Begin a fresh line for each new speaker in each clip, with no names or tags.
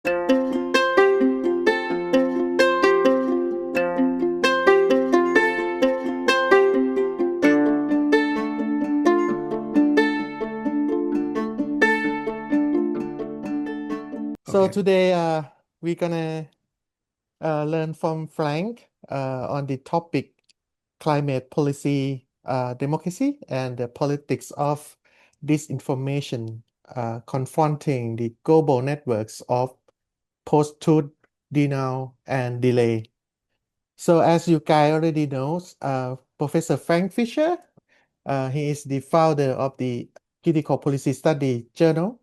So today we're gonna learn from Frank on the topic climate policy, democracy, and the politics of disinformation, confronting the global networks of post-truth, denial, and delay. So as you guys already know, Professor Frank Fischer, he is the founder of the Critical Policy Study Journal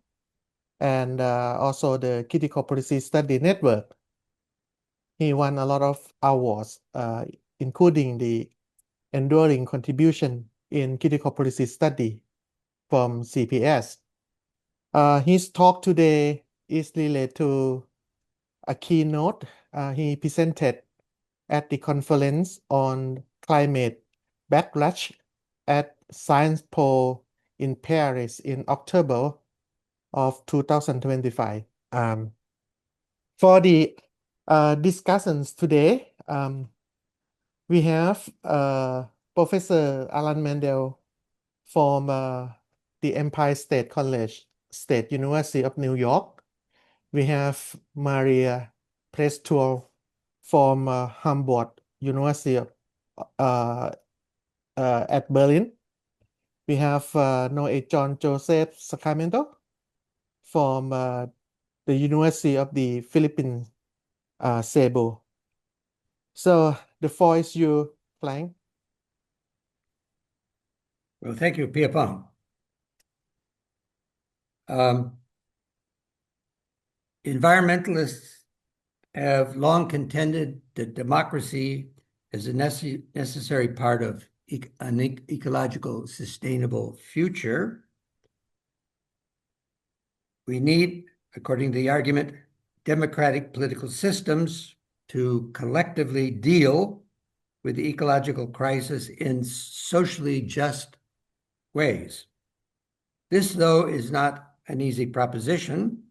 and also the Critical Policy Study Network. He won a lot of awards, including the enduring contribution in critical policy study from CPS. His talk today is related to a keynote he presented at the conference on climate backlash at Science Pole in Paris in October of 2025. For the discussions today, we have Professor Alan Mandell from the Empire State College, State University of New York. We have Maria Proestou from Humboldt University of, at Berlin. We have Noe John Joseph Sacramento from the University of the Philippines, Cebu. So the floor is you, Frank.
Well, thank you, Piyapong. Environmentalists have long contended that democracy is a necessary part of an ecological sustainable future. We need, according to the argument, democratic political systems to collectively deal with the ecological crisis in socially just ways. This, though, is not an easy proposition.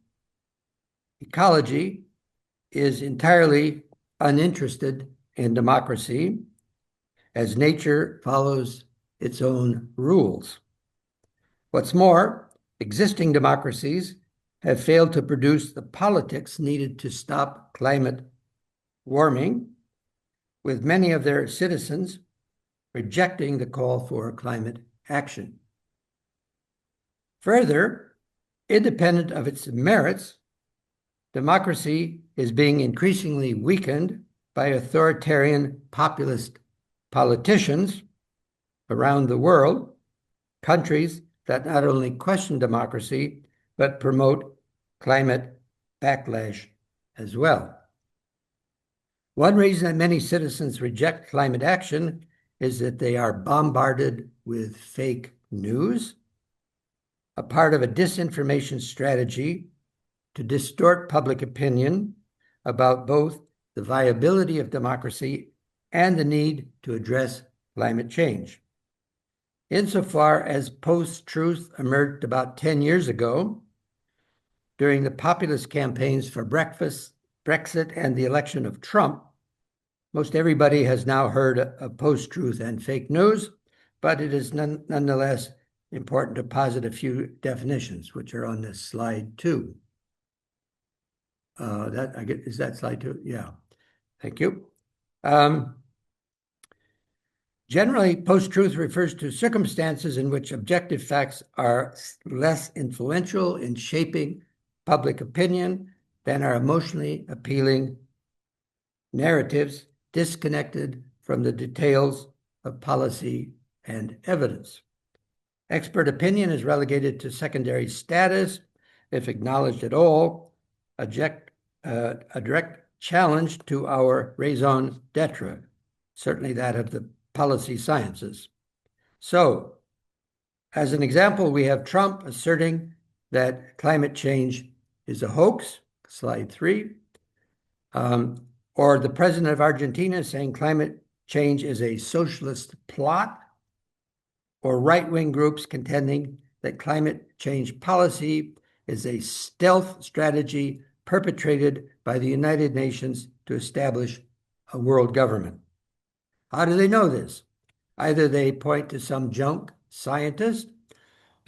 Ecology is entirely uninterested in democracy, as nature follows its own rules. What's more, existing democracies have failed to produce the politics needed to stop climate warming, with many of their citizens rejecting the call for climate action. Further, independent of its merits, democracy is being increasingly weakened by authoritarian populist politicians around the world, countries that not only question democracy, but promote climate backlash as well. One reason that many citizens reject climate action is that they are bombarded with fake news, a part of a disinformation strategy to distort public opinion about both the viability of democracy and the need to address climate change. Insofar as post-truth emerged about 10 years ago, during the populist campaigns for Brexit and the election of Trump, most everybody has now heard of post-truth and fake news, but it is nonetheless important to posit a few definitions, which are on this slide too. Is that slide two? Yeah, thank you. Generally, post-truth refers to circumstances in which objective facts are less influential in shaping public opinion than are emotionally appealing narratives disconnected from the details of policy and evidence. Expert opinion is relegated to secondary status, if acknowledged at all, a direct challenge to our raison d'etre, certainly that of the policy sciences. So, as an example, we have Trump asserting that climate change is a hoax, slide 3, or the president of Argentina saying climate change is a socialist plot, or right-wing groups contending that climate change policy is a stealth strategy perpetrated by the United Nations to establish a world government. How do they know this? Either they point to some junk scientist,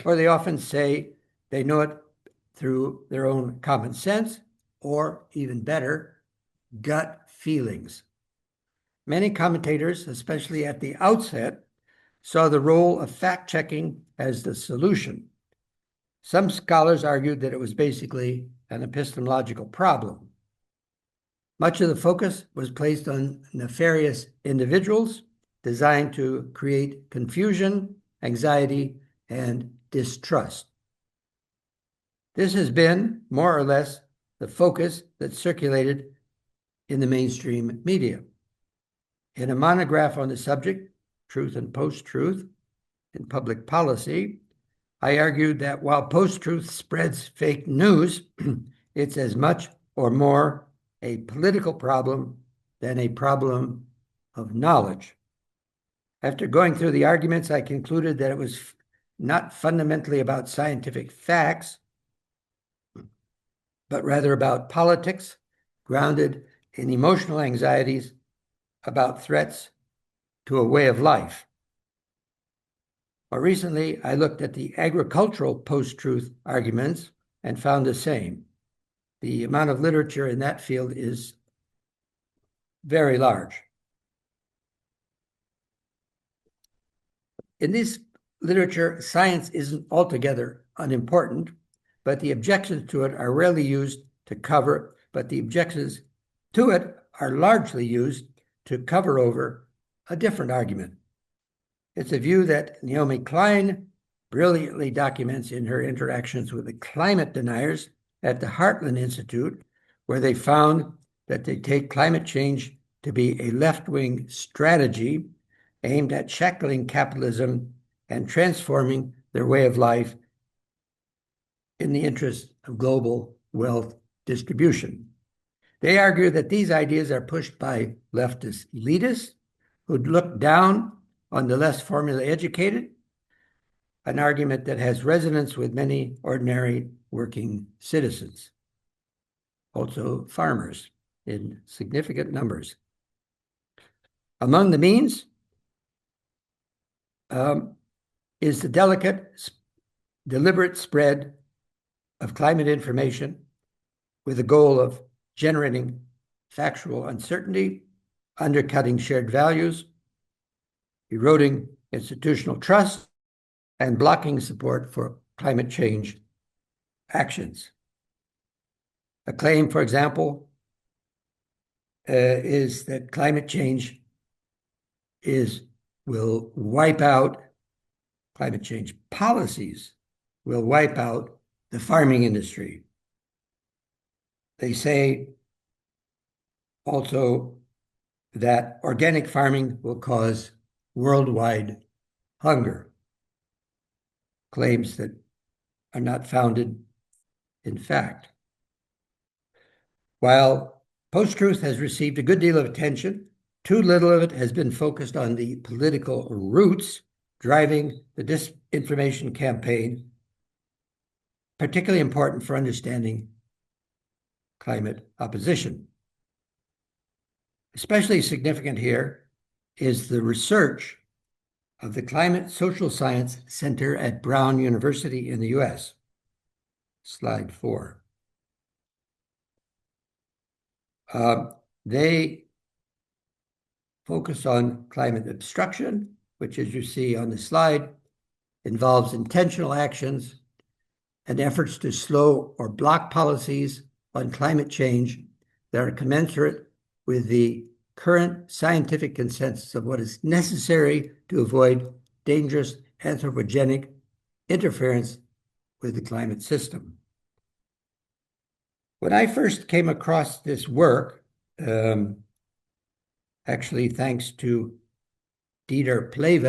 or they often say they know it through their own common sense, or even better, gut feelings. Many commentators, especially at the outset, saw the role of fact-checking as the solution. Some scholars argued that it was basically an epistemological problem. Much of the focus was placed on nefarious individuals designed to create confusion, anxiety, and distrust. This has been, more or less, the focus that circulated in the mainstream media. In a monograph on the subject, Truth and Post-Truth in Public Policy, I argued that while post-truth spreads fake news, it's as much or more a political problem than a problem of knowledge. After going through the arguments, I concluded that it was not fundamentally about scientific facts, but rather about politics grounded in emotional anxieties about threats to a way of life. More recently, I looked at the agricultural post-truth arguments and found the same. The amount of literature in that field is very large. In this literature, science isn't altogether unimportant, but the objections to it are rarely used to cover, but the objections to it are largely used to cover over a different argument. It's a view that Naomi Klein brilliantly documents in her interactions with the climate deniers at the Heartland Institute, where they found that they take climate change to be a left-wing strategy aimed at shackling capitalism and transforming their way of life in the interest of global wealth distribution. They argue that these ideas are pushed by leftist elitists who'd look down on the less formally educated, an argument that has resonance with many ordinary working citizens, also farmers in significant numbers. Among the means is the delicate, deliberate spread of climate information with the goal of generating factual uncertainty, undercutting shared values, eroding institutional trust, and blocking support for climate change actions. A claim, for example, is that climate change will wipe out, climate change policies will wipe out the farming industry. They say also that organic farming will cause worldwide hunger, claims that are not founded in fact. While post-truth has received a good deal of attention, too little of it has been focused on the political roots driving the disinformation campaign, particularly important for understanding climate opposition. Especially significant here is the research of the Climate Social Science Center at Brown University in the US. Slide 4. They focus on climate obstruction, which, as you see on the slide, involves intentional actions and efforts to slow or block policies on climate change that are commensurate with the current scientific consensus of what is necessary to avoid dangerous anthropogenic interference with the climate system. When I first came across this work, actually thanks to Dieter Pleve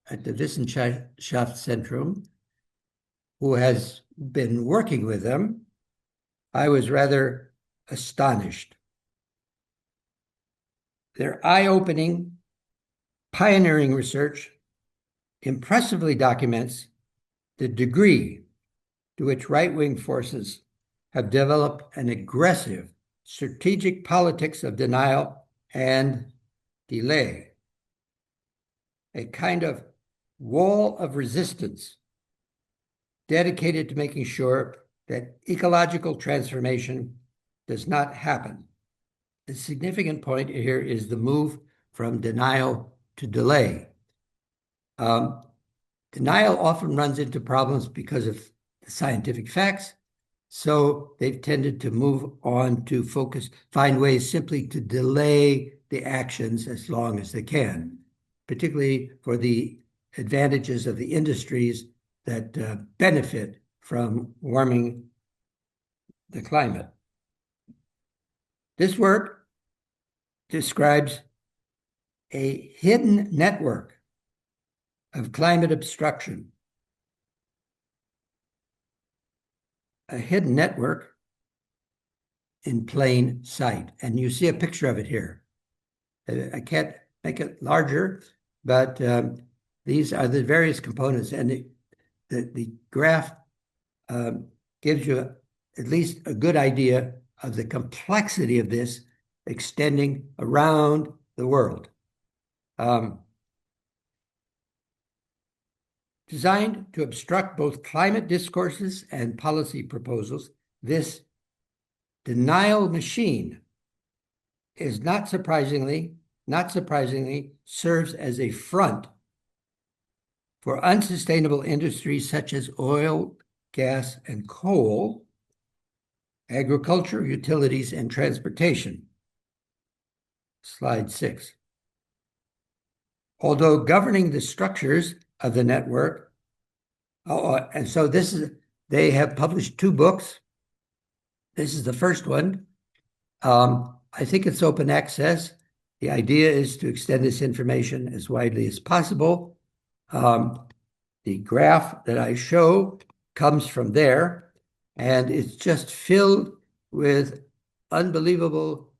at the Wissenschaftszentrum, who has been working with them, I was rather astonished. Their eye-opening, pioneering research impressively documents the degree to which right-wing forces have developed an aggressive strategic politics of denial and delay, a kind of wall of resistance dedicated to making sure that ecological transformation does not happen. The significant point here is the move from denial to delay. Denial often runs into problems because of the scientific facts, so they've tended to move on to find ways simply to delay the actions as long as they can, particularly for the advantages of the industries that benefit from warming the climate. This work describes a hidden network of climate obstruction, a hidden network in plain sight. And you see a picture of it here. I can't make it larger, but these are the various components. And the graph gives you at least a good idea of the complexity of this extending around the world. Designed to obstruct both climate discourses and policy proposals, this denial machine is not surprisingly, serves as a front for unsustainable industries such as oil, gas, and coal, agriculture, utilities, and transportation. Slide 6. Although governing the structures of the network, and so they have published 2 books. This is the first one. I think it's open access. The idea is to extend this information as widely as possible. The graph that I show comes from there, and it's just filled with unbelievable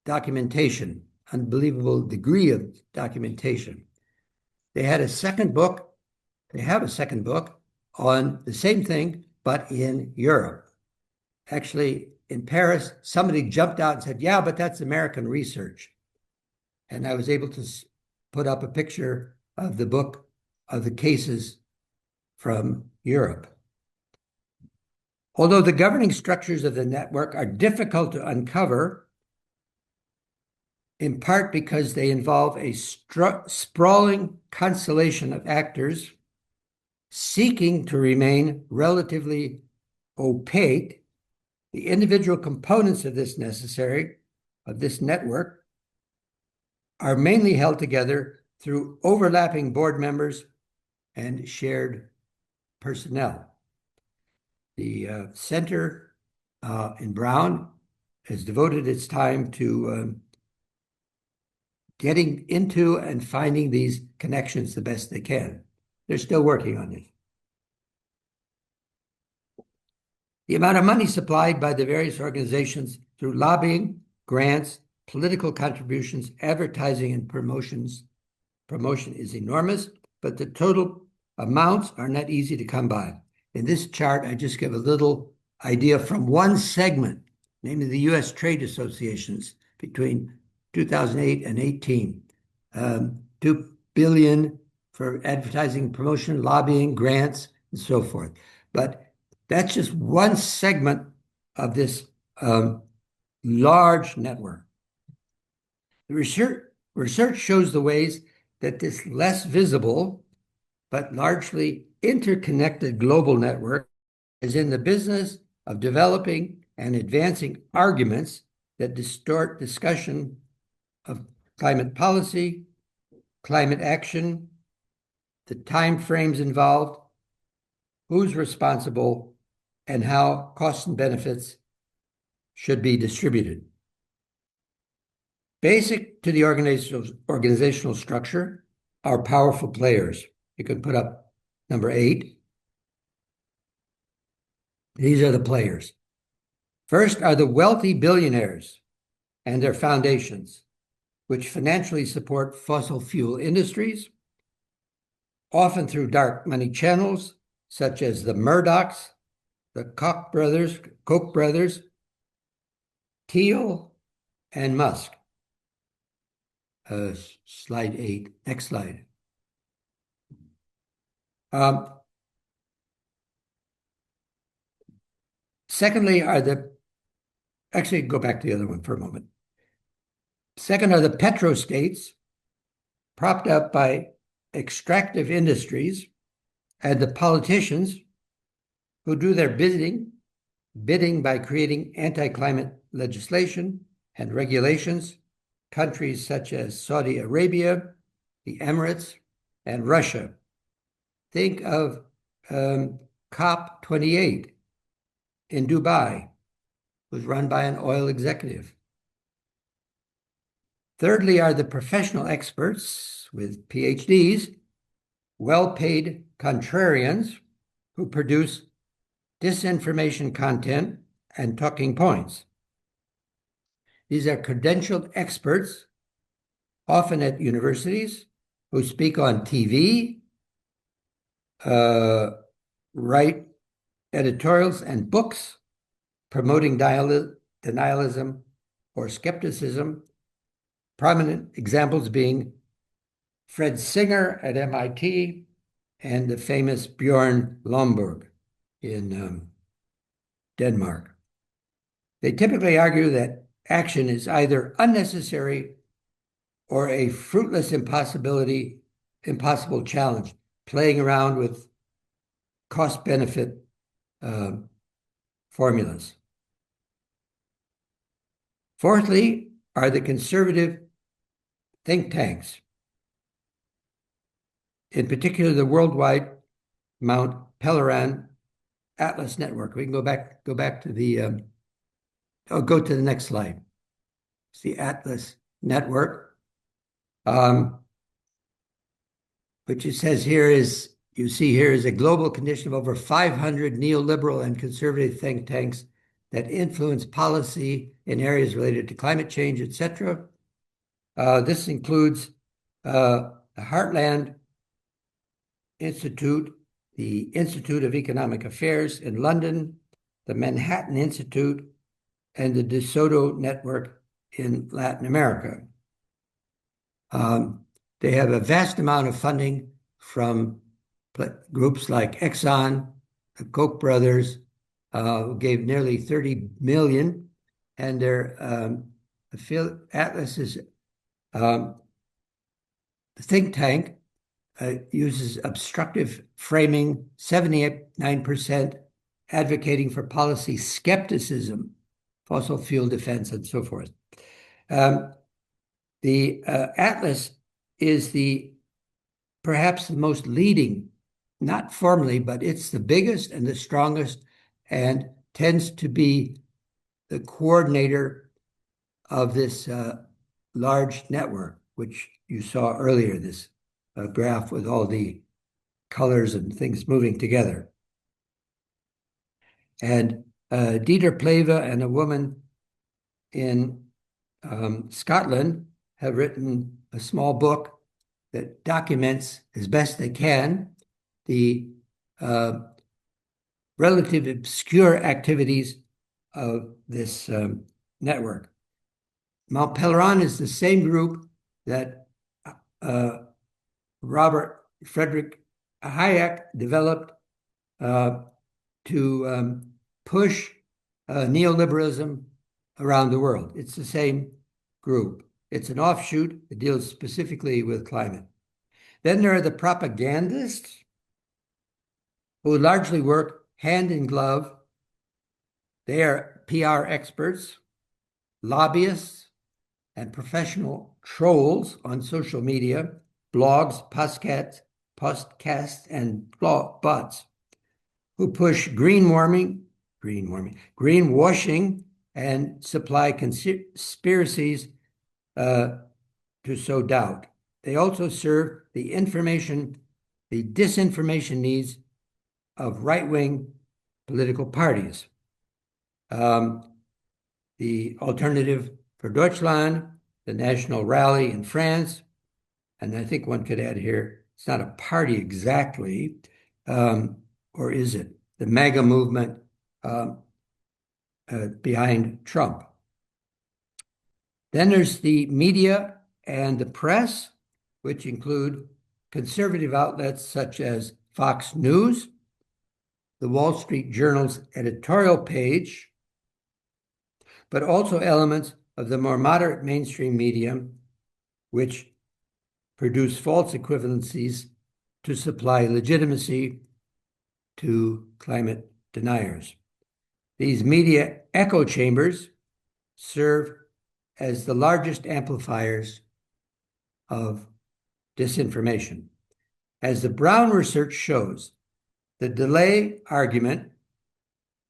documentation, unbelievable degree of documentation. They have a second book on the same thing, but in Europe. Actually, in Paris, somebody jumped out and said, yeah, but that's American research. And I was able to put up a picture of the book of the cases from Europe. Although the governing structures of the network are difficult to uncover, in part because they involve a sprawling constellation of actors seeking to remain relatively opaque, the individual components of this network are mainly held together through overlapping board members and shared personnel. The center in Brown has devoted its time to getting into and finding these connections the best they can. They're still working on it. The amount of money supplied by the various organizations through lobbying, grants, political contributions, advertising, and promotion is enormous, but the total amounts are not easy to come by. In this chart, I just give a little idea from one segment, namely the U.S. trade associations between 2008 and 18. $2 billion for advertising, promotion, lobbying, grants, and so forth. But that's just one segment of this large network. The research shows the ways that this less visible but largely interconnected global network is in the business of developing and advancing arguments that distort discussion of climate policy, climate action, the time frames involved, who's responsible, and how costs and benefits should be distributed. Basic to the organizational structure are powerful players. You can put up number 8. These are the players. First are the wealthy billionaires and their foundations, which financially support fossil fuel industries, often through dark money channels, such as the Murdochs the Koch brothers, Thiel, and Musk. Slide 8. Next slide. Secondly, actually, go back to the other one for a moment. Second are the petrostates, propped up by extractive industries, and the politicians who do their bidding by creating anti-climate legislation and regulations, countries such as Saudi Arabia, the Emirates, and Russia. Think of COP28 in Dubai, was run by an oil executive. Thirdly are the professional experts with PhDs, well-paid contrarians who produce disinformation content and talking points. These are credentialed experts, often at universities, who speak on TV, write editorials and books promoting denialism or skepticism, prominent examples being Fred Singer at MIT and the famous Bjorn Lomborg in Denmark. They typically argue that action is either unnecessary or a fruitless impossible challenge, playing around with cost-benefit formulas. Fourthly are the conservative think tanks, in particular the worldwide Mount Pelerin Atlas Network. We can go back to the, go to the next slide. It's the Atlas Network, which it says here is, you see here is a global condition of over 500 neoliberal and conservative think tanks that influence policy in areas related to climate change, etc. This includes the Heartland Institute, the Institute of Economic Affairs in London, the Manhattan Institute, and the De Soto Network in Latin America. They have a vast amount of funding from groups like Exxon, the Koch brothers, who gave nearly 30 million, and their Atlas is the think tank uses obstructive framing, 79% advocating for policy skepticism, fossil fuel defense, and so forth. The Atlas is perhaps the most leading, not formally, but it's the biggest and the strongest and tends to be the coordinator of this large network, which you saw earlier, this graph with all the colors and things moving together. And Dieter Pleva and a woman in Scotland have written a small book that documents as best they can the relative obscure activities of this network. Mount Pelerin is the same group that Robert Frederick Hayek developed to push neoliberalism around the world. It's the same group. It's an offshoot that deals specifically with climate. Then there are the propagandists who largely work hand in glove. They are PR experts, lobbyists, and professional trolls on social media, blogs, podcasts, and bots who push greenwashing, and supply conspiracies to sow doubt. They also serve the disinformation needs of right-wing political parties. The Alternative for Deutschland, the National Rally in France, and I think one could add here, it's not a party exactly, or is it? The MAGA movement behind Trump. Then there's the media and the press, which include conservative outlets such as Fox News, the Wall Street Journal's editorial page, but also elements of the more moderate mainstream media, which produce false equivalencies to supply legitimacy to climate deniers. These media echo chambers serve as the largest amplifiers of disinformation. As the Brown research shows, the delay argument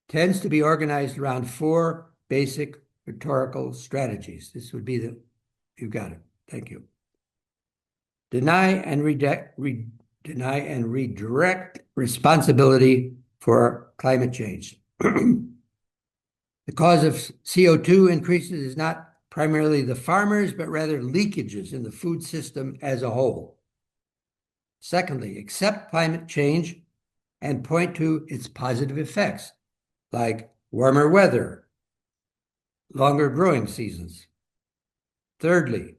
tends to be organized around four basic rhetorical strategies. This would be you got it. Thank you. Deny and redirect responsibility for climate change. The cause of CO2 increases is not primarily the farmers, but rather leakages in the food system as a whole. Secondly, accept climate change and point to its positive effects, like warmer weather, longer growing seasons. Thirdly,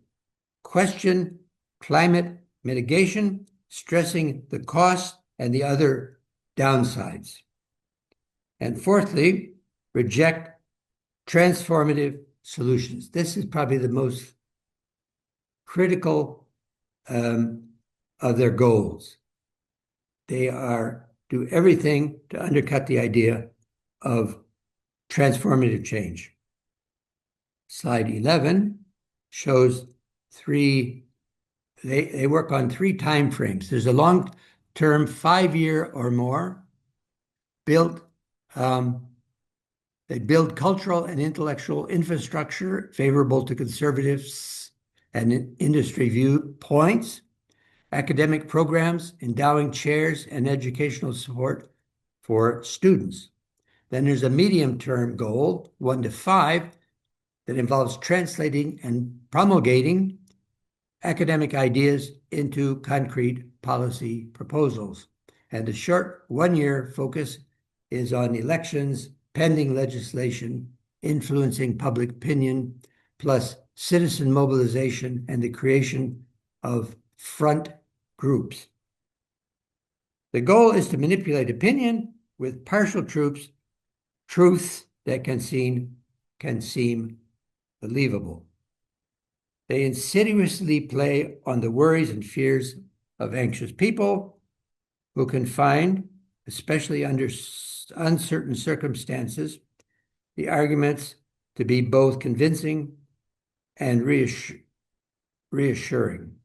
question climate mitigation, stressing the costs and the other downsides. And fourthly, reject transformative solutions. This is probably the most critical of their goals. They do everything to undercut the idea of transformative change. Slide 11 shows they work on three time frames. There's a long-term 5-year or more they build cultural and intellectual infrastructure favorable to conservatives and industry viewpoints, academic programs, endowing chairs, and educational support for students. Then there's a medium-term goal, 1 to 5, that involves translating and promulgating academic ideas into concrete policy proposals. And the short 1-year focus is on elections, pending legislation, influencing public opinion, plus citizen mobilization and the creation of front groups. The goal is to manipulate opinion with partial truths that can seem believable. They insidiously play on the worries and fears of anxious people who can find, especially under uncertain circumstances, the arguments to be both convincing and reassuring.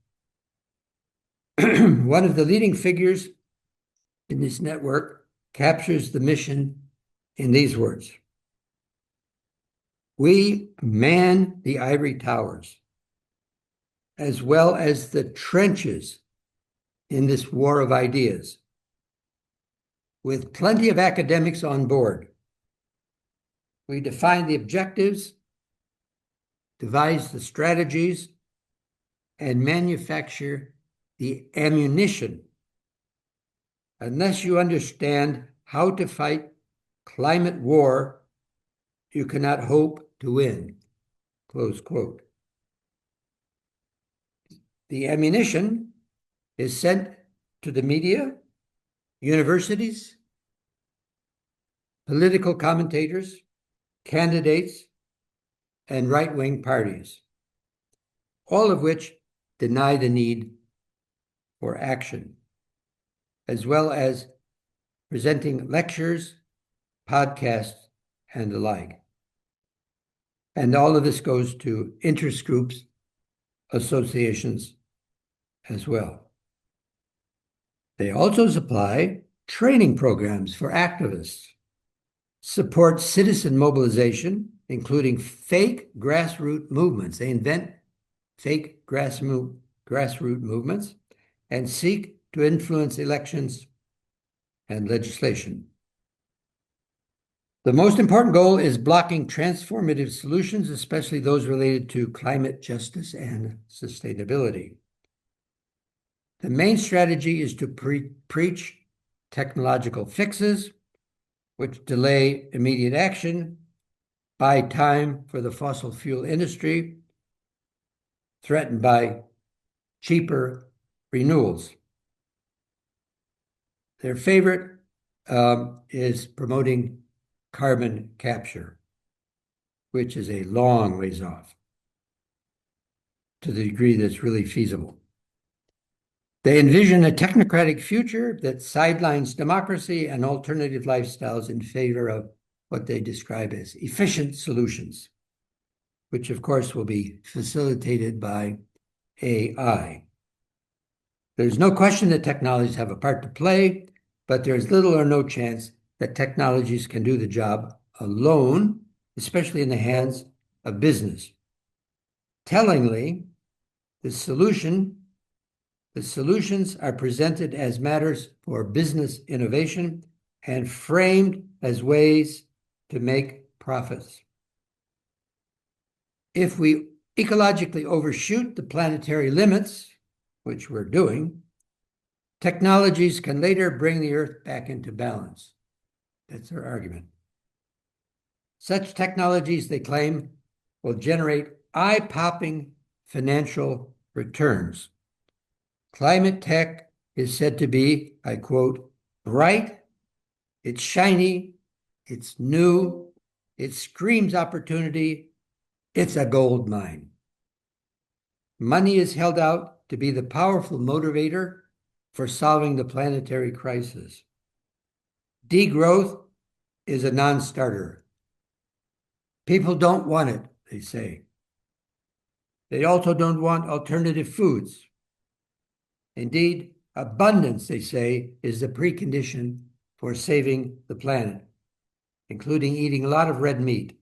One of the leading figures in this network captures the mission in these words: "We man the ivory towers, as well as the trenches in this war of ideas, with plenty of academics on board. We define the objectives, devise the strategies, and manufacture the ammunition. Unless you understand how to fight climate war, you cannot hope to win." Close quote. The ammunition is sent to the media, universities, political commentators, candidates, and right-wing parties, all of which deny the need for action, as well as presenting lectures, podcasts, and the like. And all of this goes to interest groups, associations as well. They also supply training programs for activists, support citizen mobilization, including fake grassroots movements. They invent fake grassroots movements and seek to influence elections and legislation. The most important goal is blocking transformative solutions, especially those related to climate justice and sustainability. The main strategy is to preach technological fixes, which delay immediate action, buy time for the fossil fuel industry, threatened by cheaper renewals. Their favorite is promoting carbon capture, which is a long ways off to the degree that's really feasible. They envision a technocratic future that sidelines democracy and alternative lifestyles in favor of what they describe as efficient solutions, which of course will be facilitated by AI. There's no question that technologies have a part to play, but there's little or no chance that technologies can do the job alone, especially in the hands of business. Tellingly, the solutions are presented as matters for business innovation and framed as ways to make profits. If we ecologically overshoot the planetary limits, which we're doing, technologies can later bring the Earth back into balance. That's their argument. Such technologies, they claim, will generate eye-popping financial returns. Climate tech is said to be, I quote, bright, it's shiny, it's new, it screams opportunity, it's a gold mine. Money is held out to be the powerful motivator for solving the planetary crisis. Degrowth is a non-starter. People don't want it, they say. They also don't want alternative foods. Indeed, abundance, they say, is the precondition for saving the planet, including eating a lot of red meat.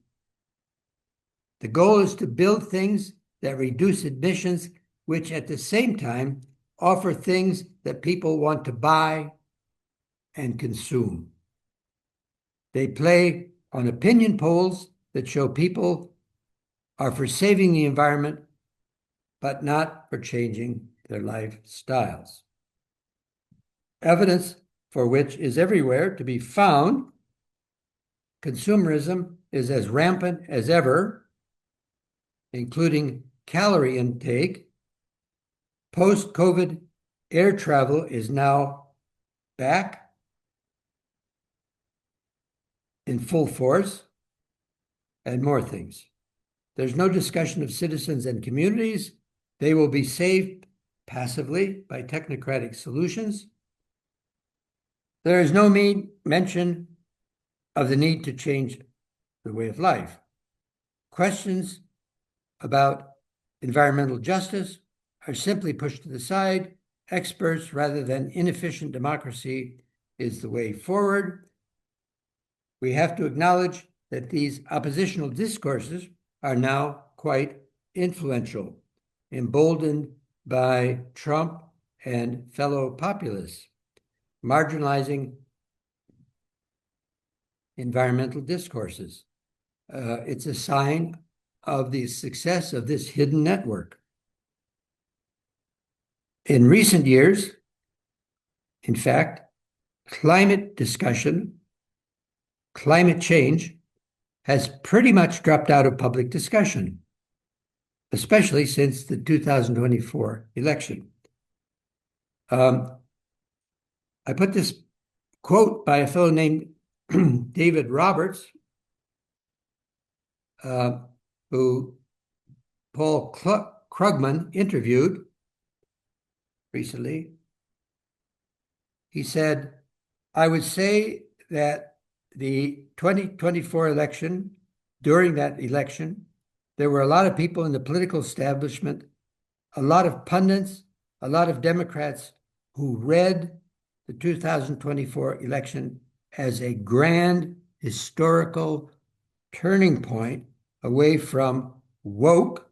The goal is to build things that reduce emissions, which at the same time offer things that people want to buy and consume. They play on opinion polls that show people are for saving the environment, but not for changing their lifestyles. Evidence for which is everywhere to be found. Consumerism is as rampant as ever, including calorie intake. Post-COVID air travel is now back in full force, and more things. There's no discussion of citizens and communities. They will be saved passively by technocratic solutions. There is no mention of the need to change the way of life. Questions about environmental justice are simply pushed to the side. Experts rather than inefficient democracy is the way forward. We have to acknowledge that these oppositional discourses are now quite influential, emboldened by Trump and fellow populists, marginalizing environmental discourses. It's a sign of the success of this hidden network. In recent years, in fact, climate discussion, climate change, has pretty much dropped out of public discussion, especially since the 2024 election. I put this quote by a fellow named David Roberts, who Paul Krugman interviewed recently. He said, I would say that the 2024 election, during that election, there were a lot of people in the political establishment, a lot of pundits, a lot of Democrats who read the 2024 election as a grand historical turning point away from woke,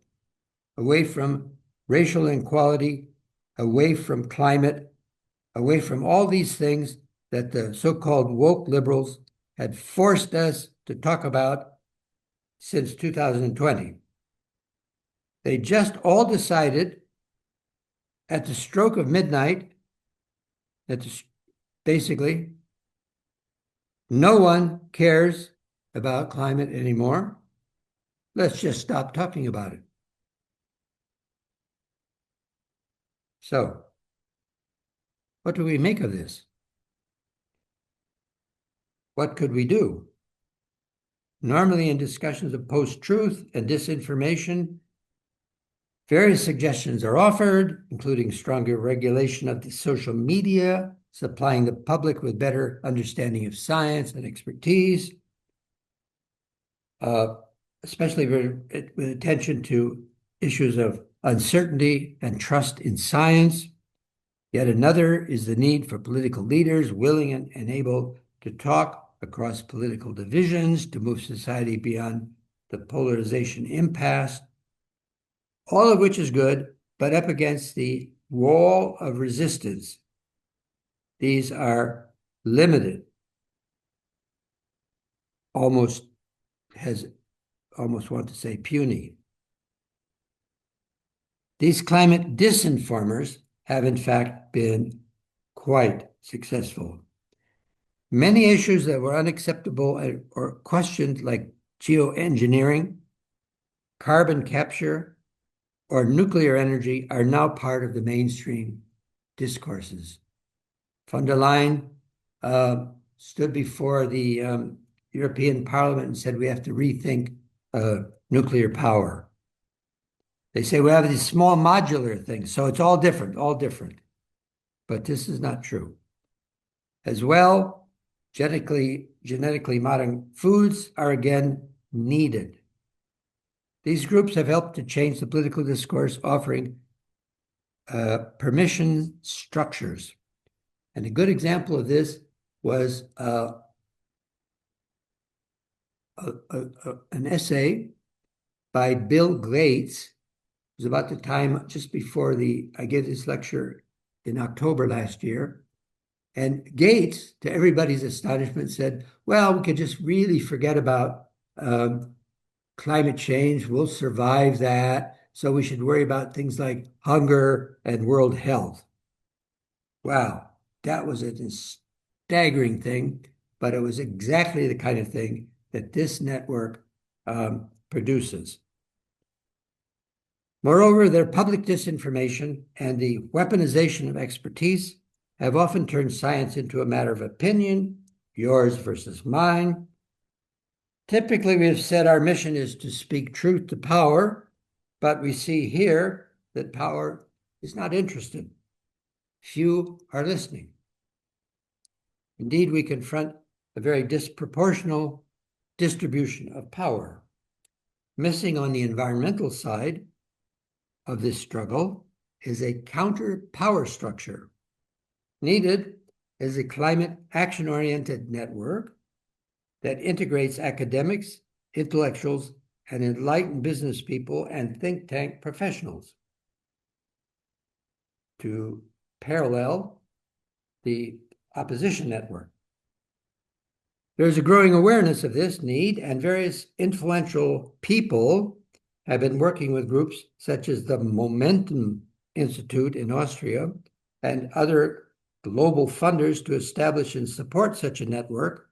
away from racial inequality, away from climate, away from all these things that the so-called woke liberals had forced us to talk about since 2020. They just all decided at the stroke of midnight, basically, No one cares about climate anymore. Let's just stop talking about it. So, what do we make of this? What could we do? Normally, in discussions of post-truth and disinformation, various suggestions are offered, including stronger regulation of the social media, supplying the public with better understanding of science and expertise, especially with attention to issues of uncertainty and trust in science. Yet another is the need for political leaders willing and able to talk across political divisions to move society beyond the polarization impasse, all of which is good, but up against the wall of resistance. These are limited, almost want to say puny. These climate disinformers have in fact been quite successful. Many issues that were unacceptable or questioned, like geoengineering, carbon capture, or nuclear energy, are now part of the mainstream discourses. Von der Leyen stood before the European Parliament and said we have to rethink nuclear power. They say we have these small modular things, so it's all different. But this is not true. As well, genetically modern foods are again needed. These groups have helped to change the political discourse, offering permission structures. And a good example of this was an essay by Bill Gates. It was about the time just before I gave this lecture in October last year. And Gates, to everybody's astonishment, said, well, we could just really forget about climate change. We'll survive that. So we should worry about things like hunger and world health. Wow, that was a staggering thing, but it was exactly the kind of thing that this network produces. Moreover, their public disinformation and the weaponization of expertise have often turned science into a matter of opinion, yours versus mine. Typically, we have said our mission is to speak truth to power, but we see here that power is not interested. Few are listening. Indeed, we confront a very disproportional distribution of power. Missing on the environmental side of this struggle is a counter power structure. Needed is a climate action-oriented network that integrates academics, intellectuals, and enlightened business people and think tank professionals to parallel the opposition network. There's a growing awareness of this need, and various influential people have been working with groups such as the Momentum Institute in Austria and other global funders to establish and support such a network,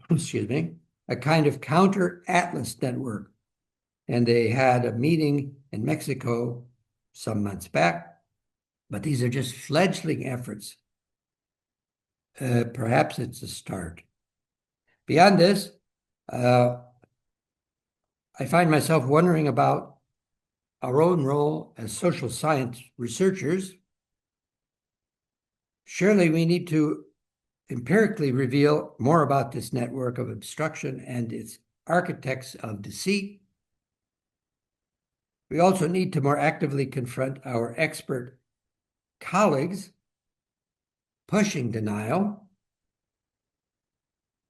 excuse me, a kind of counter-atlas network. And they had a meeting in Mexico some months back, but these are just fledgling efforts. Perhaps it's a start. Beyond this, I find myself wondering about our own role as social science researchers. Surely we need to empirically reveal more about this network of obstruction and its architects of deceit. We also need to more actively confront our expert colleagues pushing denial,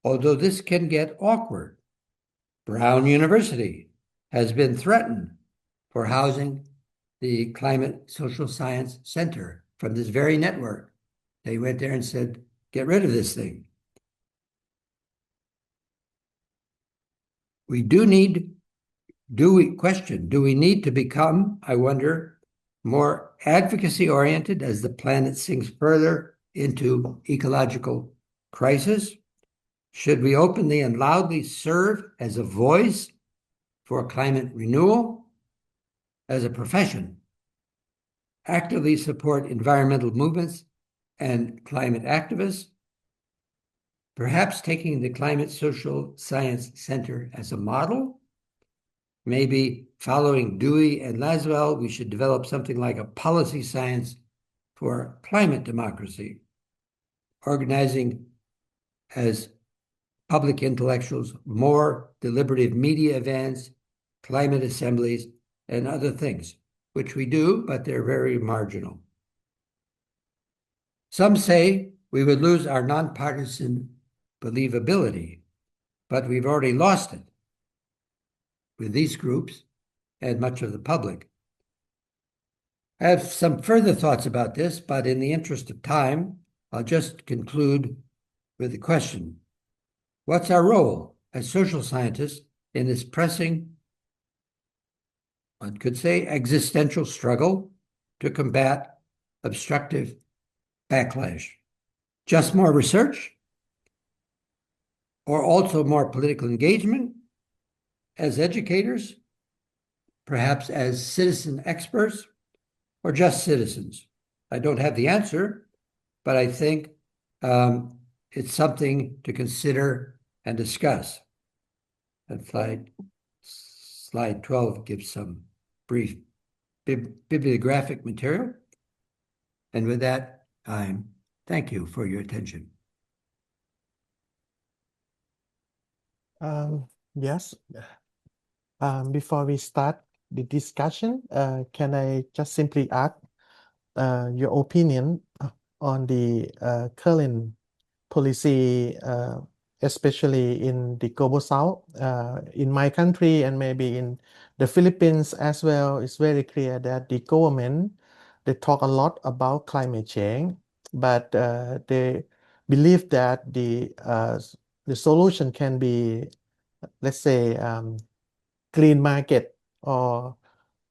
although this can get awkward. Brown University has been threatened for housing the Climate Social Science Center from this very network. They went there and said, get rid of this thing. We do need, do we need to become, I wonder, more advocacy-oriented as the planet sinks further into ecological crisis? Should we openly and loudly serve as a voice for climate renewal? As a profession, actively support environmental movements and climate activists, perhaps taking the Climate Social Science Center as a model? Maybe following Dewey and Laswell, we should develop something like a policy science for climate democracy, organizing as public intellectuals more deliberative media events, climate assemblies, and other things, which we do, but they're very marginal. Some say we would lose our nonpartisan believability, but we've already lost it with these groups and much of the public. I have some further thoughts about this, but in the interest of time, I'll just conclude with the question: what's our role as social scientists in this pressing, one could say, existential struggle to combat obstructive backlash? Just more research? Or also more political engagement as educators, perhaps as citizen experts, or just citizens? I don't have the answer, but I think it's something to consider and discuss. And slide 12 gives some brief bibliographic material. And with that, I thank you for your attention.
Yes. Before we start the discussion, can I just simply ask your opinion on the current policy, especially in the global south, in my country and maybe in the Philippines as well? It's very clear that the government, they talk a lot about climate change, but they believe that the solution can be, let's say, clean market or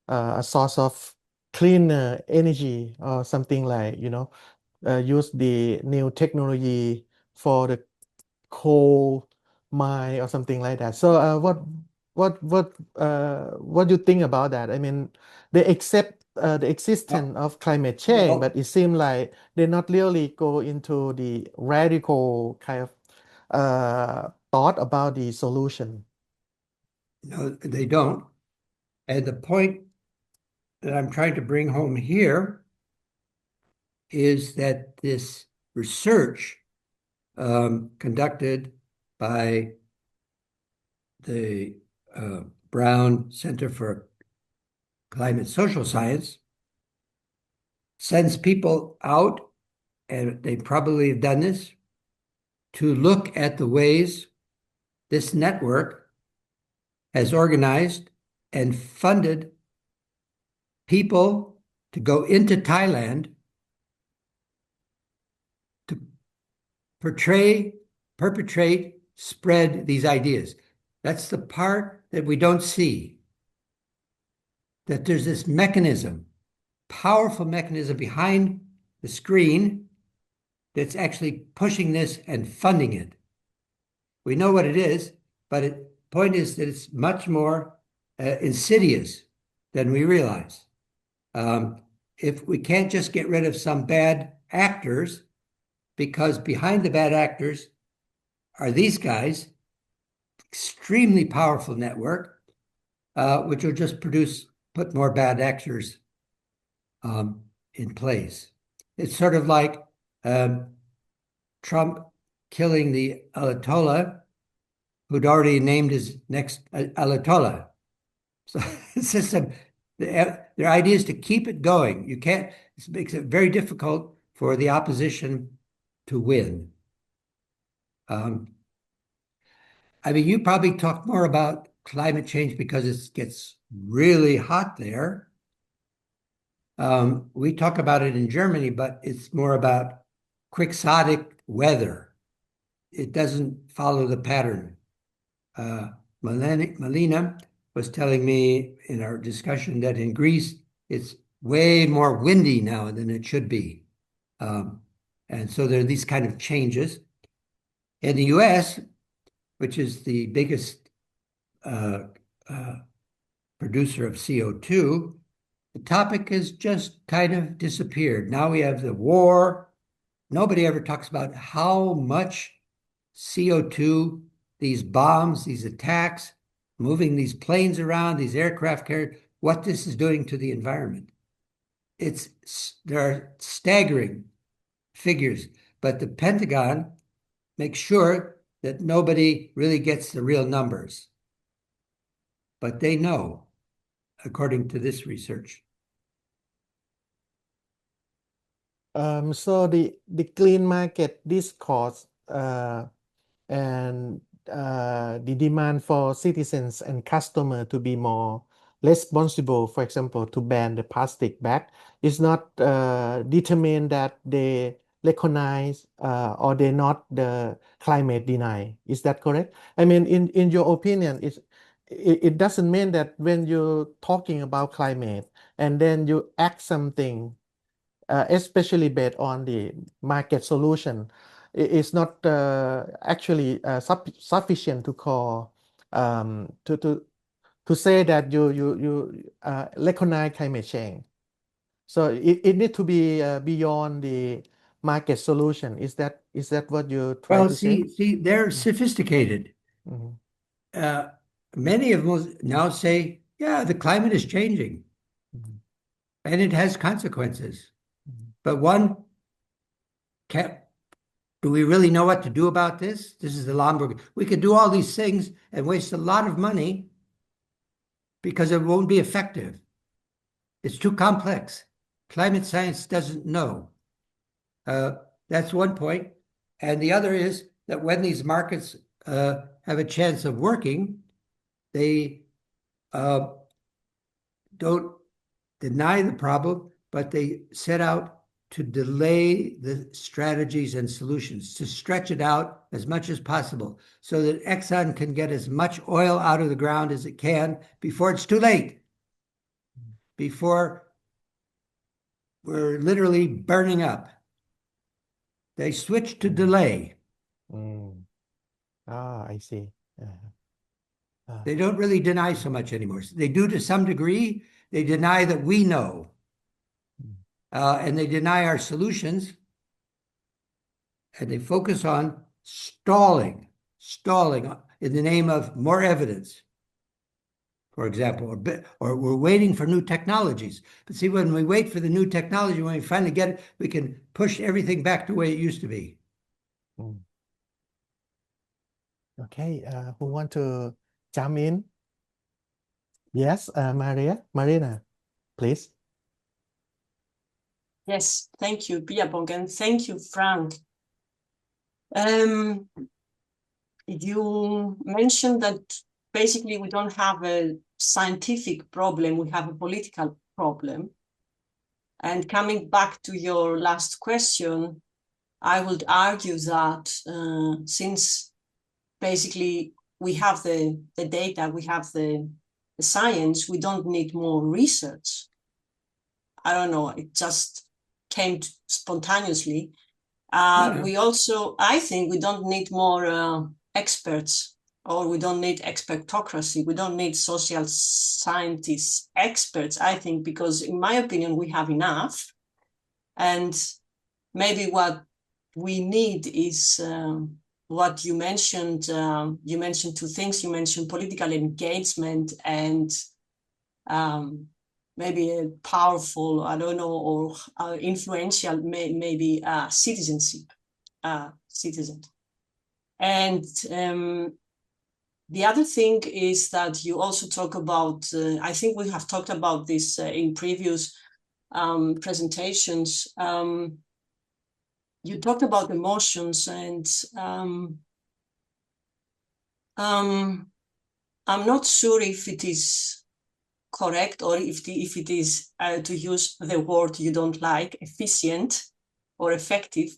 a source of cleaner energy or something like, use the new technology for the coal mine or something like that. So what do you think about that? I mean, they accept the existence of climate change, but it seems like they not really go into the radical kind of thought about the solution.
No, they don't. And the point that I'm trying to bring home here is that this research conducted by the Brown Center for Climate Social Science sends people out, and they probably have done this, to look at the ways this network has organized and funded people to go into Thailand to perpetrate, spread these ideas. That's the part that we don't see. That there's this mechanism, powerful mechanism behind the screen that's actually pushing this and funding it. We know what it is, but the point is that it's much more insidious than we realize. If we can't just get rid of some bad actors, because behind the bad actors are these guys, extremely powerful network, which will just put more bad actors in place. It's sort of like Trump killing the Ayatollah, who'd already named his next Ayatollah. So it's just their idea is to keep it going. It makes it very difficult for the opposition to win. I mean, you probably talk more about climate change because it gets really hot there. We talk about it in Germany, but it's more about quixotic weather. It doesn't follow the pattern. Melina was telling me in our discussion that in Greece, it's way more windy now than it should be. And so there are these kind of changes. In the US, which is the biggest producer of CO2, the topic has just kind of disappeared. Now we have the war. Nobody ever talks about how much CO2 these bombs, these attacks, moving these planes around, these aircraft carriers, what this is doing to the environment. There are staggering figures, but the Pentagon makes sure that nobody really gets the real numbers. But they know, according to this research.
So the clean market discourse and the demand for citizens and customers to be more responsible, for example, to ban the plastic bag, is not determined that they recognize or they not the climate deny. Is that correct? I mean, in your opinion, it doesn't mean that when you're talking about climate and then you act something, especially based on the market solution, is not actually sufficient to call to say that you recognize climate change. So it needs to be beyond the market solution. Is that what you try
Well,
to say?
see, they're sophisticated.
Mhm.
Many of them now say, yeah, the climate is changing
Mhm.
and it has consequences.
Mhm.
But one, do we really know what to do about this? This is the Lomborg. We could do all these things and waste a lot of money because it won't be effective. It's too complex. Climate science doesn't know. That's one point. And the other is that when these markets have a chance of working, they don't deny the problem, but they set out to delay the strategies and solutions, to stretch it out as much as possible so that Exxon can get as much oil out of the ground as it can before it's too late, before we're literally burning up. They switch to delay.
Mm. I see.
They don't really deny so much anymore. They do to some degree. They deny that we know, and they deny our solutions, and they focus on stalling in the name of more evidence, for example, or we're waiting for new technologies. But see, when we wait for the new technology, when we finally get it, we can push everything back the way it used to be.
Mm. Okay, who want to jump in? Yes, Marina, please.
Yes, thank you, Piyapong, and thank you, Frank. You mentioned that basically we don't have a scientific problem, we have a political problem. And coming back to your last question, I would argue that since basically we have the data, we have the science, we don't need more research. I don't know, it just came spontaneously. We also, I think we don't need more experts, or we don't need expertocracy. We don't need social scientists, experts, I think, because in my opinion, we have enough. And maybe what we need is what you mentioned. You mentioned two things. You mentioned political engagement and maybe a powerful, I don't know, or influential, maybe citizenship, citizen. And the other thing is that you also talk about, I think we have talked about this in previous presentations. You talked about emotions, and I'm not sure if it is correct, or if it is, to use the word you don't like, efficient or effective,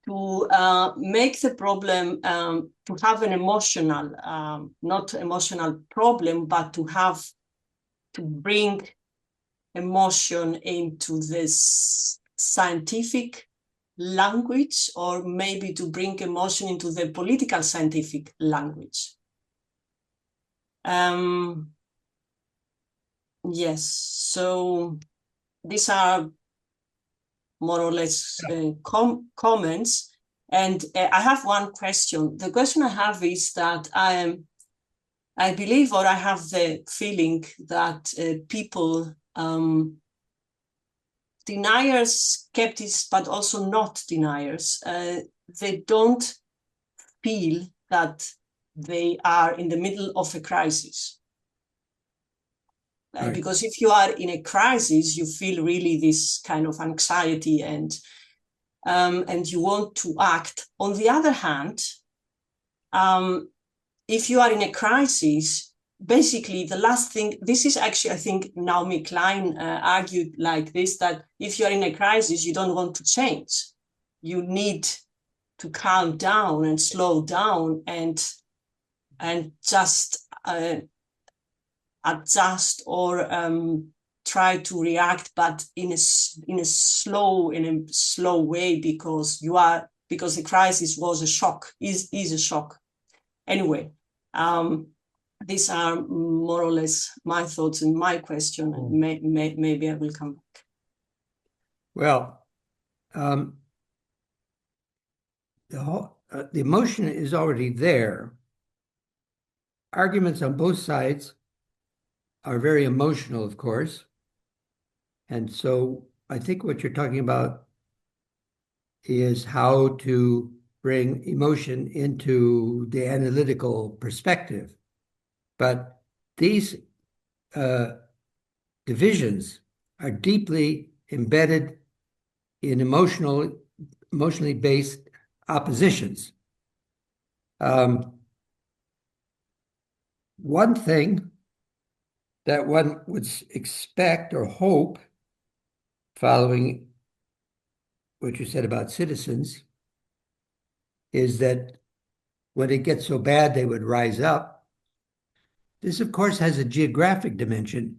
to make the problem, to have an emotional, not emotional problem, but to bring emotion into this scientific language, or maybe to bring emotion into the political scientific language. Yes, so these are more or less comments. And I have one question. The question I have is that I believe, or I have the feeling that people, deniers, skeptics, but also not deniers, they don't feel that they are in the middle of a crisis.
Right.
Because if you are in a crisis, you feel really this kind of anxiety and you want to act. On the other hand, if you are in a crisis, basically the last thing, this is actually, I think Naomi Klein argued like this, that if you're in a crisis, you don't want to change. You need to calm down and slow down and just adjust or try to react, but in a slow way, because the crisis was a shock, is a shock. Anyway, these are more or less my thoughts and my question, and maybe I will come back.
Well, the emotion is already there. Arguments on both sides are very emotional, of course. And so I think what you're talking about is how to bring emotion into the analytical perspective. But these divisions are deeply embedded in emotionally based oppositions. One thing that one would expect or hope, following what you said about citizens, is that when it gets so bad, they would rise up. This, of course, has a geographic dimension.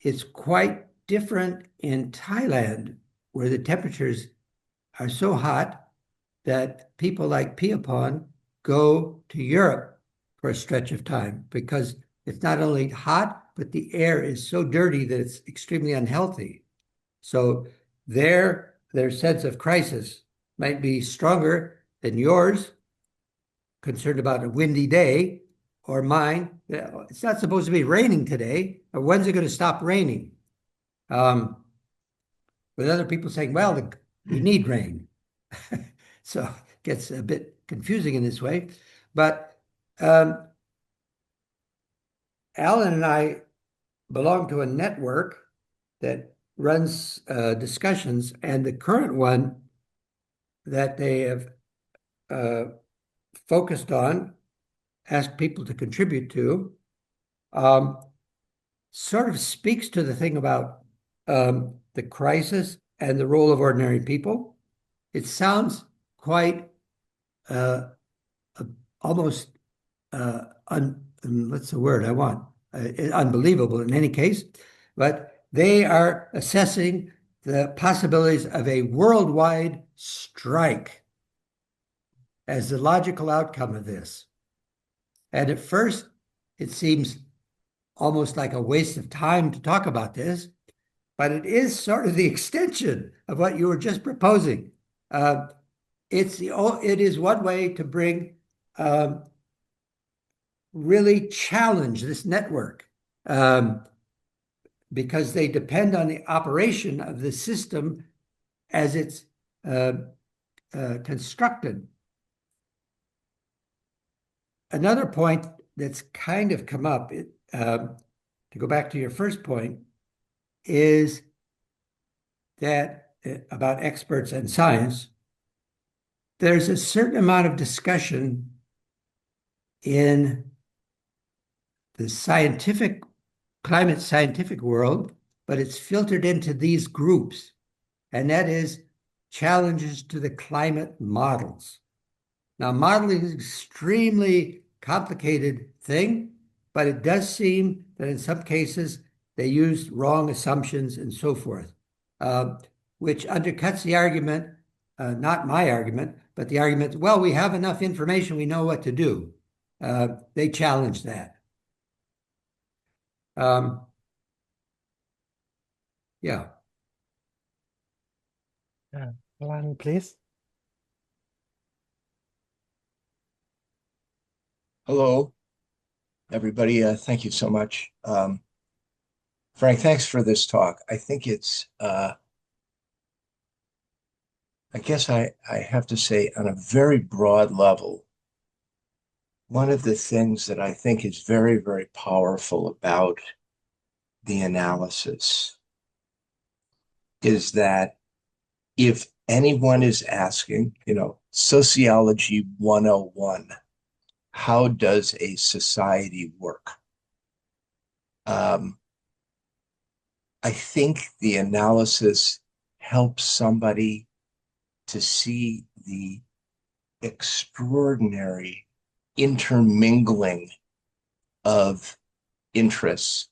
It's quite different in Thailand, where the temperatures are so hot that people like Piyapong go to Europe for a stretch of time, because it's not only hot, but the air is so dirty that it's extremely unhealthy. So their sense of crisis might be stronger than yours, concerned about a windy day, or mine. It's not supposed to be raining today, or when's it going to stop raining? With other people saying, well, we need rain. So it gets a bit confusing in this way. But Alan and I belong to a network that runs discussions, and the current one that they have focused on, asked people to contribute to, sort of speaks to the thing about the crisis and the role of ordinary people. It sounds quite almost what's the word I want? Unbelievable in any case, but they are assessing the possibilities of a worldwide strike as the logical outcome of this. And at first, it seems almost like a waste of time to talk about this, but it is sort of the extension of what you were just proposing. It is one way to bring really challenge this network, because they depend on the operation of the system as it's constructed. Another point that's kind of come up, to go back to your first point, is that about experts and science, there's a certain amount of discussion in the climate scientific world, but it's filtered into these groups, and that is challenges to the climate models. Now, modeling is an extremely complicated thing, but it does seem that in some cases they used wrong assumptions and so forth, which undercuts the argument not my argument, but the argument, well, we have enough information, we know what to do. They challenge that. Yeah.
Alan, please.
Hello, everybody. Thank you so much. Frank, thanks for this talk. I think it's, I guess I have to say, on a very broad level, one of the things that I think is very, very powerful about the analysis is that if anyone is asking, Sociology 101, how does a society work? I think the analysis helps somebody to see the extraordinary intermingling of interests,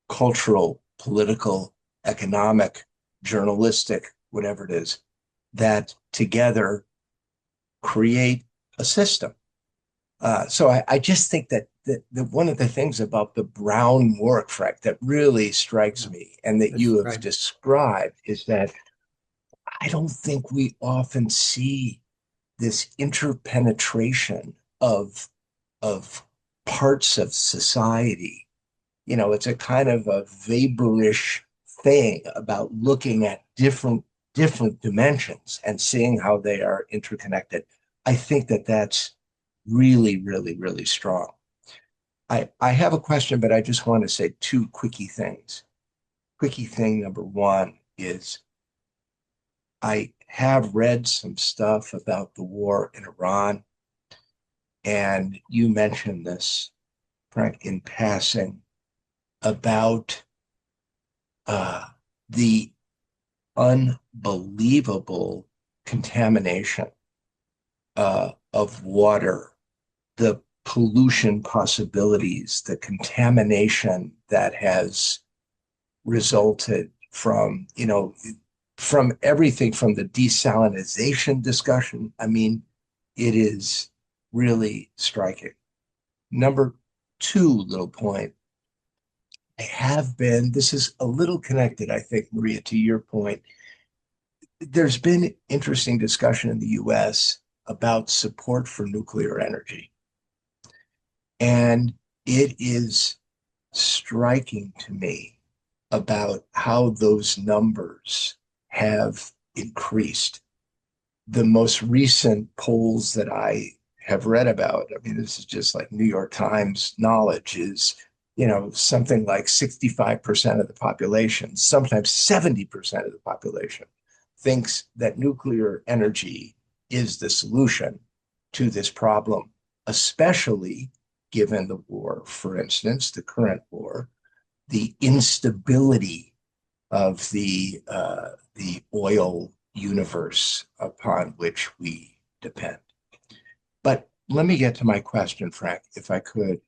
cultural, political, economic, journalistic, whatever it is, that together create a system. So I just think that one of the things about the Brown work, Frank, that really strikes me and that you have described is that I don't think we often see this interpenetration of parts of society. It's a kind of a Weberish thing about looking at different dimensions and seeing how they are interconnected. I think that that's really, really, really strong. I have a question, but I just want to say two quickie things. Quickie thing number one is I have read some stuff about the war in Iran, and you mentioned this, Frank, in passing about the unbelievable contamination of water, the pollution possibilities, the contamination that has resulted from, from everything from the desalinization discussion. I mean, it is really striking. Number two little point, this is a little connected, I think, Maria, to your point. There's been interesting discussion in the US about support for nuclear energy. And it is striking to me about how those numbers have increased. The most recent polls that I have read about, I mean, this is just like New York Times knowledge, is, something like 65% of the population, sometimes 70% of the population thinks that nuclear energy is the solution to this problem, especially given the war, for instance, the current war, the instability of the oil universe upon which we depend. But let me get to my question, Frank, if I could.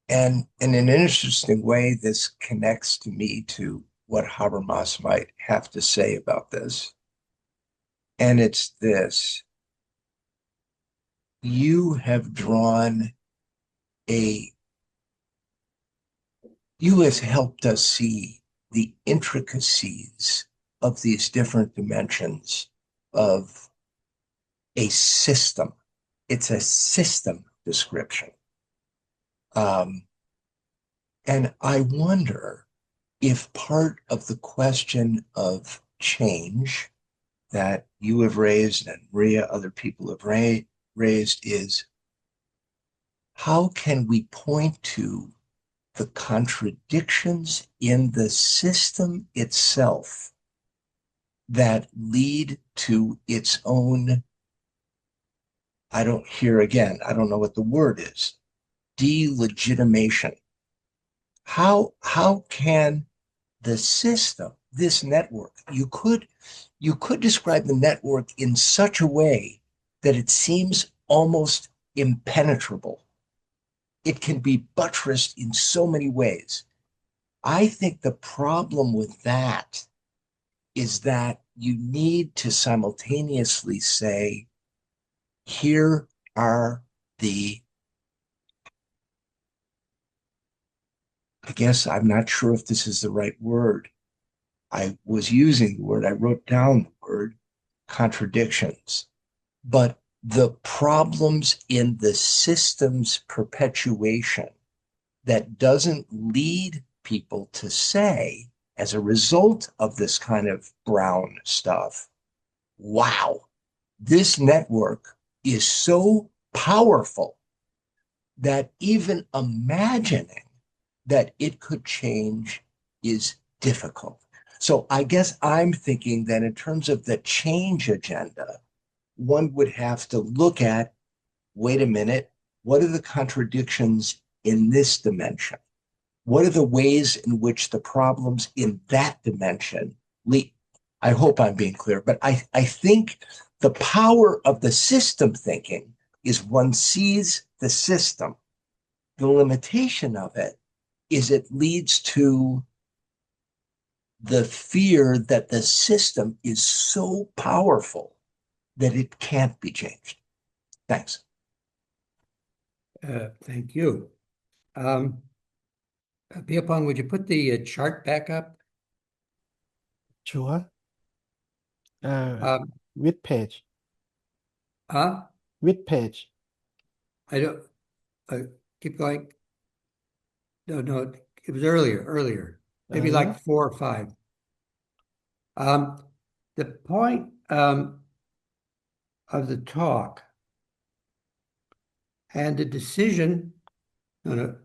And in an interesting way, this connects to me to what Habermas might have to say about this. And it's this. You have helped us see the intricacies of these different dimensions of a system. It's a system description. And I wonder if part of the question of change that you have raised and Maria, other people have raised is how can we point to the contradictions in the system itself that lead to its own, I don't know what the word is, delegitimation. How can the system, this network, you could describe the network in such a way that it seems almost impenetrable. It can be buttressed in so many ways. I think the problem with that is that you need to simultaneously say, here are the, I guess I'm not sure if this is the right word. I was using the word, I wrote down the word contradictions, but the problems in the system's perpetuation that doesn't lead people to say, as a result of this kind of brown stuff, wow, this network is so powerful that even imagining that it could change is difficult. So I guess I'm thinking that in terms of the change agenda, one would have to look at, wait a minute, what are the contradictions in this dimension? What are the ways in which the problems in that dimension lead? I hope I'm being clear, but I think the power of the system thinking is one sees the system. The limitation of it is it leads to the fear that the system is so powerful that it can't be changed. Thanks.
Thank you. Piyapong, would you put the chart back up?
Sure.
Um,
Which page?
huh?
Which page?
I don't, keep going. No, it was earlier, maybe
Yeah.
like 4 or 5. The point of the talk and the decision, no,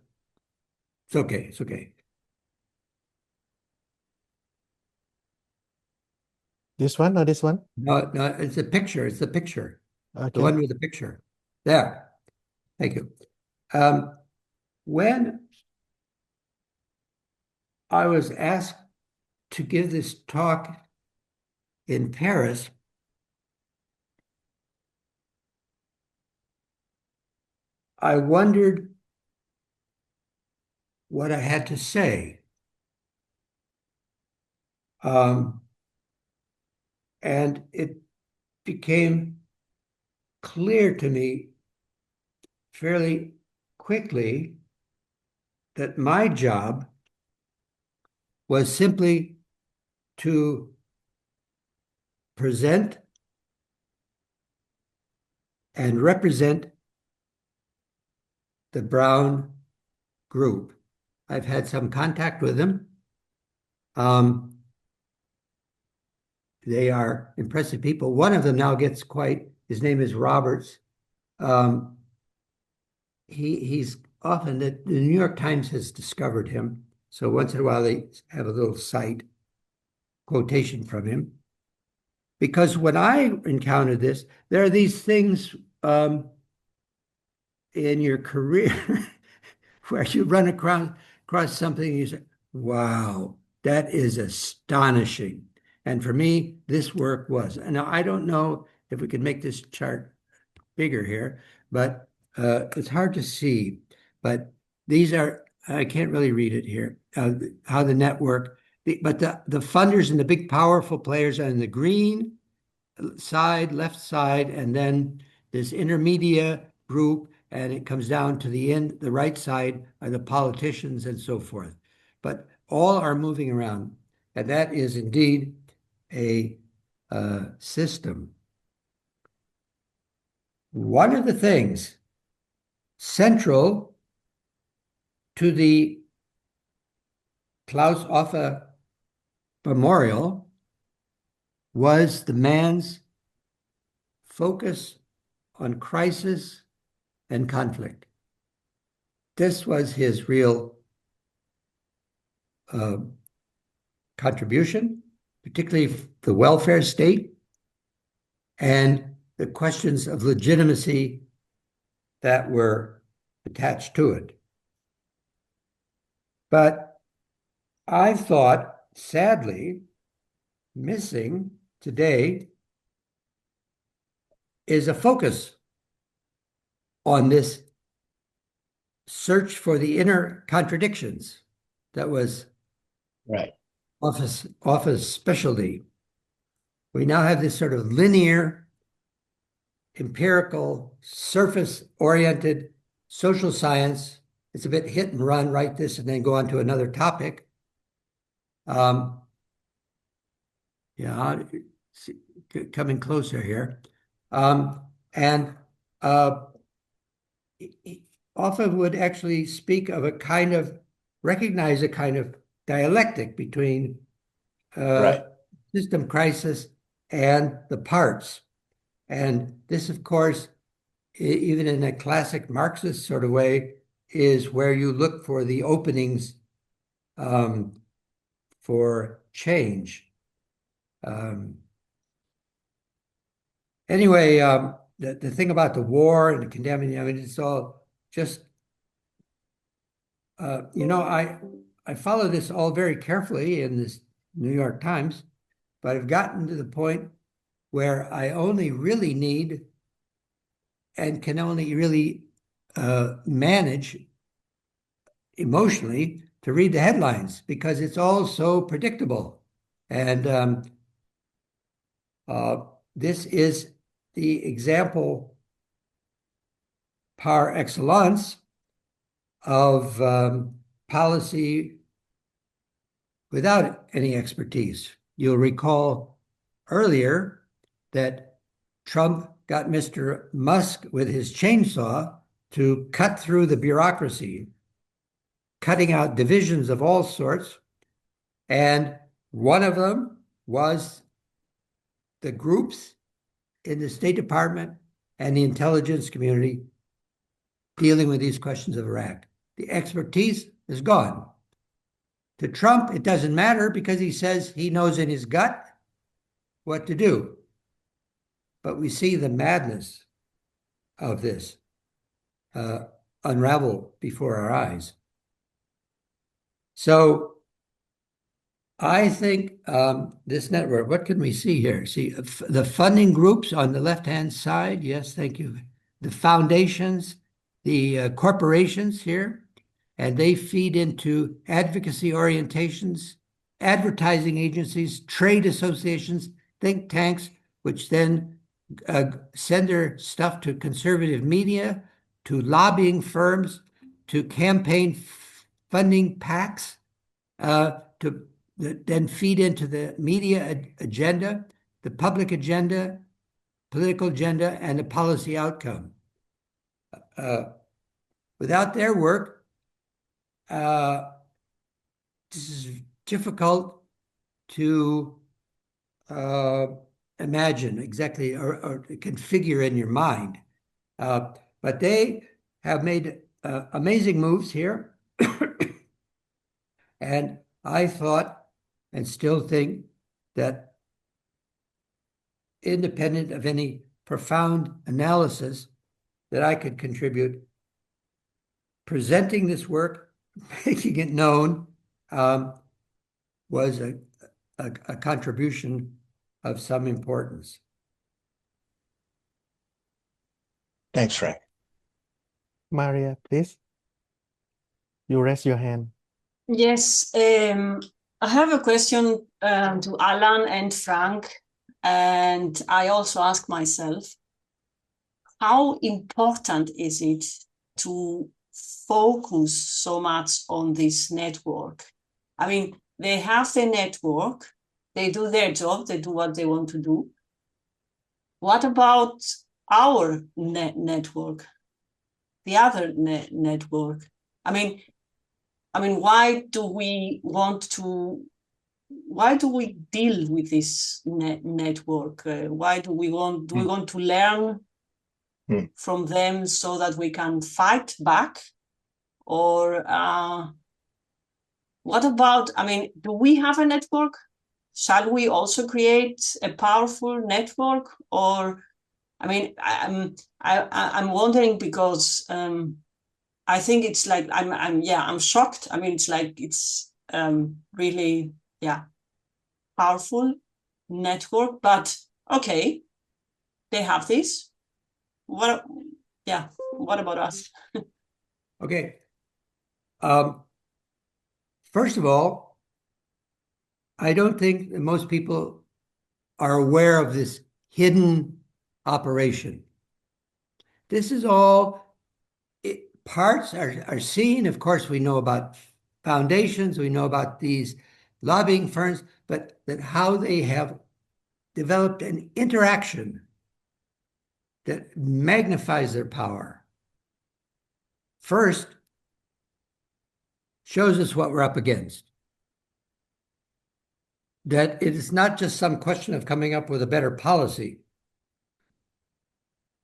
it's okay.
This one or this one?
No, it's the picture. The
Okay.
one with the picture. There. Thank you. When I was asked to give this talk in Paris, I wondered what I had to say. And it became clear to me fairly quickly that my job was simply to present and represent the Brown group. I've had some contact with them. They are impressive people. One of them now gets his name is Roberts. He's often, the New York Times has discovered him. So once in a while they have a little cite quotation from him. Because when I encountered this, there are these things in your career where you run across something and you say, wow, that is astonishing. And for me, this work was. And now I don't know if we can make this chart bigger here, but it's hard to see. But these are, I can't really read it here, how the network, but the funders and the big powerful players are in the green side, left side, and then this intermediate group, and it comes down to the end, the right side are the politicians and so forth. But all are moving around, and that is indeed a system. One of the things central to the Klaus Offe Memorial was the man's focus on crisis and conflict. This was his real contribution, particularly the welfare state and the questions of legitimacy that were attached to it. But I thought, sadly, missing today is a focus on this search for the inner contradictions that was
Right.
office specialty. We now have this sort of linear, empirical, surface-oriented social science. It's a bit hit and run, write this and then go on to another topic. Yeah, coming closer here. And often would actually speak of recognize a kind of dialectic between
Right.
system crisis and the parts. And this, of course, even in a classic Marxist sort of way, is where you look for the openings for change. Anyway, the thing about the war and the condemning, I mean, it's all just, I follow this all very carefully in this New York Times, but I've gotten to the point where I only really need and can only really manage emotionally to read the headlines because it's all so predictable. And this is the example par excellence of policy without any expertise. You'll recall earlier that Trump got Mr. Musk with his chainsaw to cut through the bureaucracy, cutting out divisions of all sorts. And one of them was the groups in the State Department and the intelligence community dealing with these questions of Iraq. The expertise is gone. To Trump, it doesn't matter because he says he knows in his gut what to do. But we see the madness of this unravel before our eyes. So I think this network, what can we see here? See the funding groups on the left-hand side. Yes, thank you. The foundations, the corporations here, and they feed into advocacy orientations, advertising agencies, trade associations, think tanks, which then send their stuff to conservative media, to lobbying firms, to campaign funding PACs, to then feed into the media agenda, the public agenda, political agenda, and the policy outcome. Without their work, this is difficult to imagine exactly or configure in your mind. But they have made amazing moves here. And I thought and still think that independent of any profound analysis that I could contribute, presenting this work, making it known, was a contribution of some importance.
Thanks, Frank.
Maria, please. You raise your hand.
Yes, I have a question to Alan and Frank, and I also ask myself, how important is it to focus so much on this network? I mean, they have the network, they do their job, they do what they want to do. What about our network, the other network? I mean, why do we deal with this network? Why do we want to learn from them so that we can fight back? Or what about, do we have a network? Shall we also create a powerful network? Or, I'm wondering because I think it's like I'm shocked. It's like it's really powerful network, but okay, they have this. What about us?
Okay. First of all, I don't think that most people are aware of this hidden operation. This is all, parts are seen. Of course, we know about foundations, we know about these lobbying firms, but that how they have developed an interaction that magnifies their power. First, shows us what we're up against. That it is not just some question of coming up with a better policy.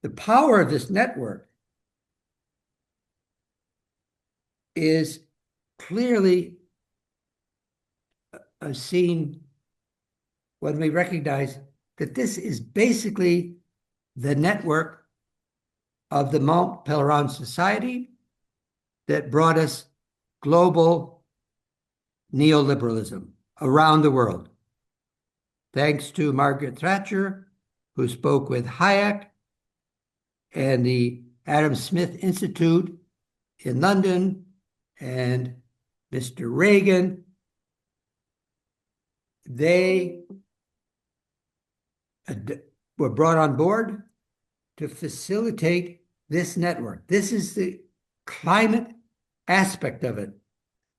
The power of this network is clearly seen when we recognize that this is basically the network of the Mont Pelerin Society that brought us global neoliberalism around the world. Thanks to Margaret Thatcher, who spoke with Hayek and the Adam Smith Institute in London, and Mr. Reagan, they were brought on board to facilitate this network. This is the climate aspect of it.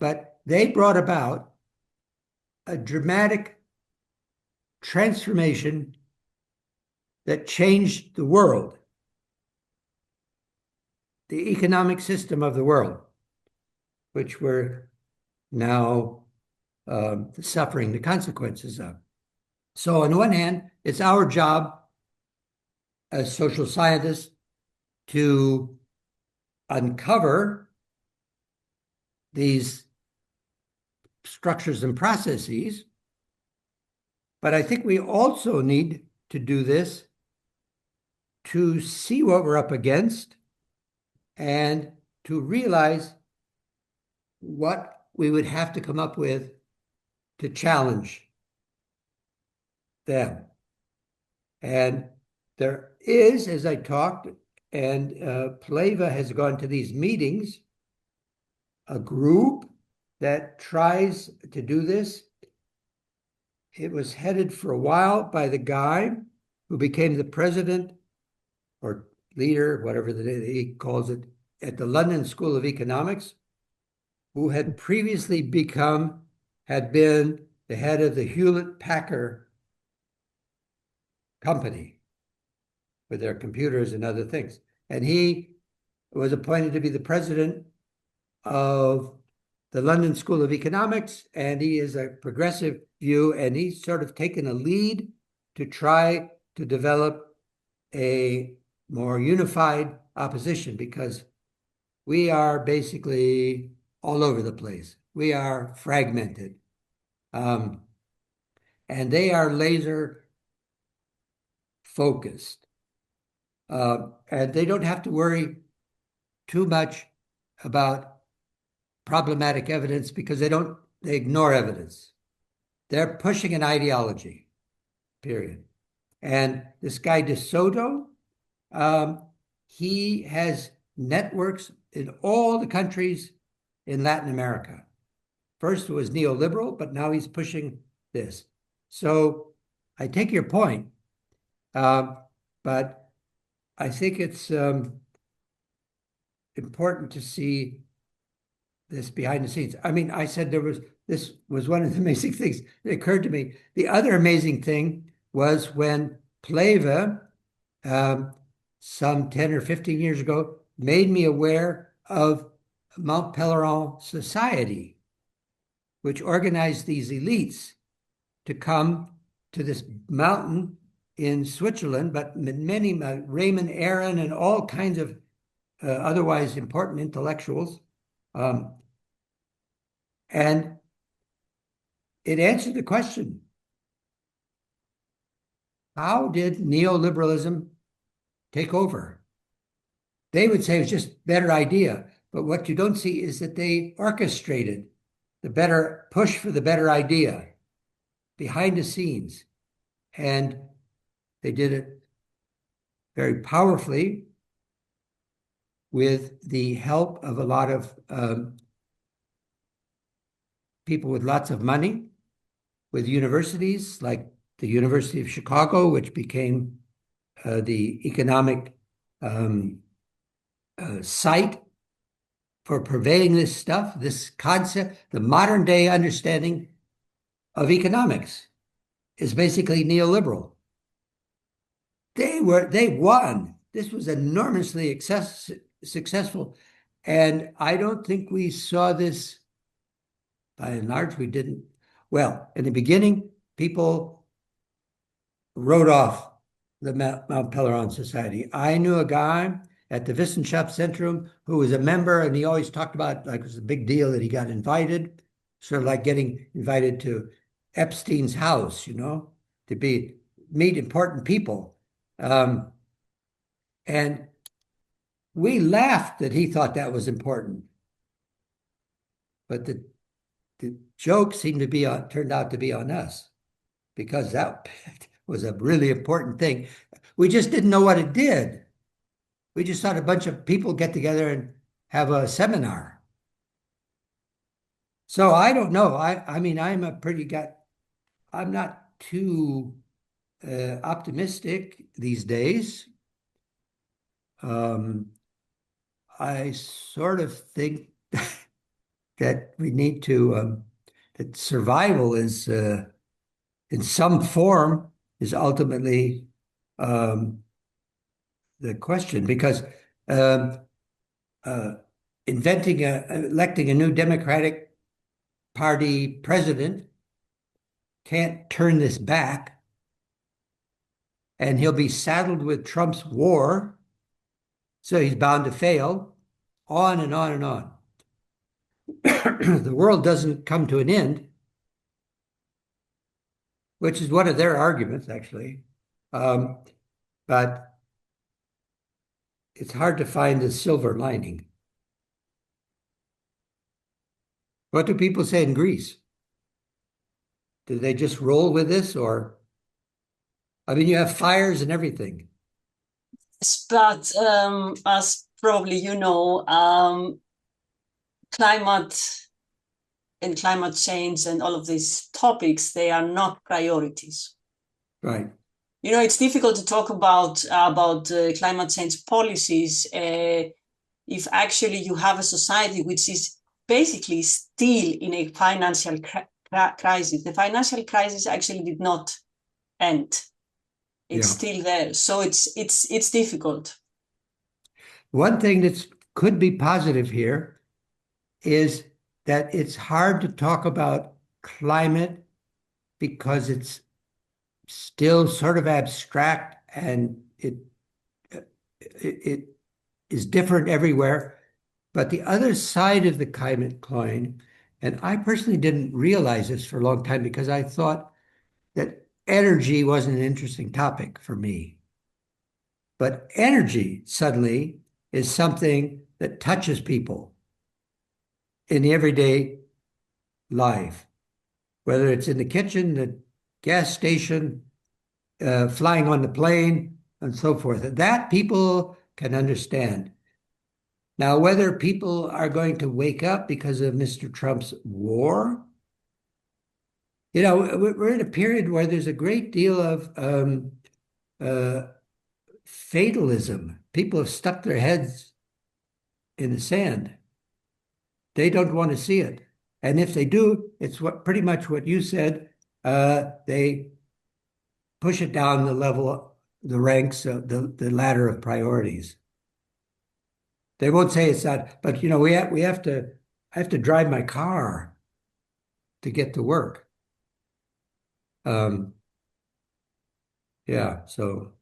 But they brought about a dramatic transformation that changed the world, the economic system of the world, which we're now suffering the consequences of. So on one hand, it's our job as social scientists to uncover these structures and processes, but I think we also need to do this to see what we're up against and to realize what we would have to come up with to challenge them. And there is, as I talked, and Pleva has gone to these meetings, a group that tries to do this. It was headed for a while by the guy who became the president or leader, whatever he calls it, at the London School of Economics, who had previously had been the head of the Hewlett-Packard company with their computers and other things. And he was appointed to be the president of the London School of Economics, and he is a progressive view, and he's sort of taken a lead to try to develop a more unified opposition, because we are basically all over the place. We are fragmented. And they are laser focused. And they don't have to worry too much about problematic evidence because they ignore evidence. They're pushing an ideology, period. And this guy De Soto, he has networks in all the countries in Latin America. First it was neoliberal, but now he's pushing this. So I take your point, but I think it's important to see this behind the scenes. I mean, I said this was one of the amazing things that occurred to me. The other amazing thing was when Pleva, some 10 or 15 years ago, made me aware of Mont Pelerin Society, which organized these elites to come to this mountain in Switzerland, but many, Raymond Aron and all kinds of otherwise important intellectuals. And it answered the question, how did neoliberalism take over? They would say it was just a better idea, but what you don't see is that they orchestrated the better push for the better idea behind the scenes. And they did it very powerfully with the help of a lot of people with lots of money with universities like the University of Chicago, which became the economic site for purveying this stuff, this concept. The modern day understanding of economics is basically neoliberal. They won. This was enormously successful. And I don't think we saw this, by and large, we didn't. Well, in the beginning, people wrote off the Mount Peleron Society. I knew a guy at the Wissenschaftszentrum who was a member, and he always talked about like it was a big deal that he got invited, sort of like getting invited to Epstein's house, to meet important people. And we laughed that he thought that was important. But the joke seemed to be turned out to be on us, because that was a really important thing. We just didn't know what it did. We just thought a bunch of people get together and have a seminar. So I don't know. I mean, I'm not too optimistic these days. I sort of think that we need to, that survival is, in some form, is ultimately the question, because electing a new Democratic Party president can't turn this back, and he'll be saddled with Trump's war, so he's bound to fail, on and on and on. The world doesn't come to an end, which is one of their arguments, actually. But it's hard to find the silver lining. What do people say in Greece? Do they just roll with this, or? I mean, you have fires and everything.
But as probably you know, climate and climate change and all of these topics, they are not priorities.
Right.
It's difficult to talk about climate change policies if actually you have a society which is basically still in a financial crisis. The financial crisis actually did not end. It's still there. So it's difficult.
One thing that could be positive here is that it's hard to talk about climate because it's still sort of abstract, and it is different everywhere. But the other side of the climate coin, and I personally didn't realize this for a long time because I thought that energy wasn't an interesting topic for me. But energy suddenly is something that touches people in the everyday life, whether it's in the kitchen, the gas station, flying on the plane, and so forth. That people can understand. Now, whether people are going to wake up because of Mr. Trump's war, we're in a period where there's a great deal of fatalism. People have stuck their heads in the sand. They don't want to see it. And if they do, it's pretty much what you said. They push it down the ranks, the ladder of priorities. They won't say it's not, but I have to drive my car to get to work. Yeah, so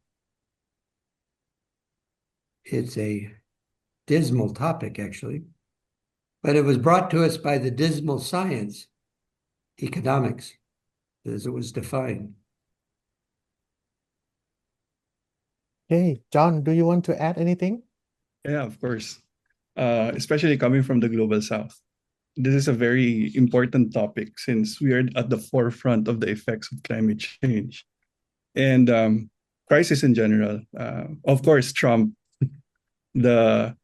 it's a dismal topic, actually, but it was brought to us by the dismal science, economics, as it was defined.
Hey, John, do you want to add anything?
Yeah, of course. Especially coming from the Global South. This is a very important topic since we are at the forefront of the effects of climate change and crisis in general. Of course, Trump, the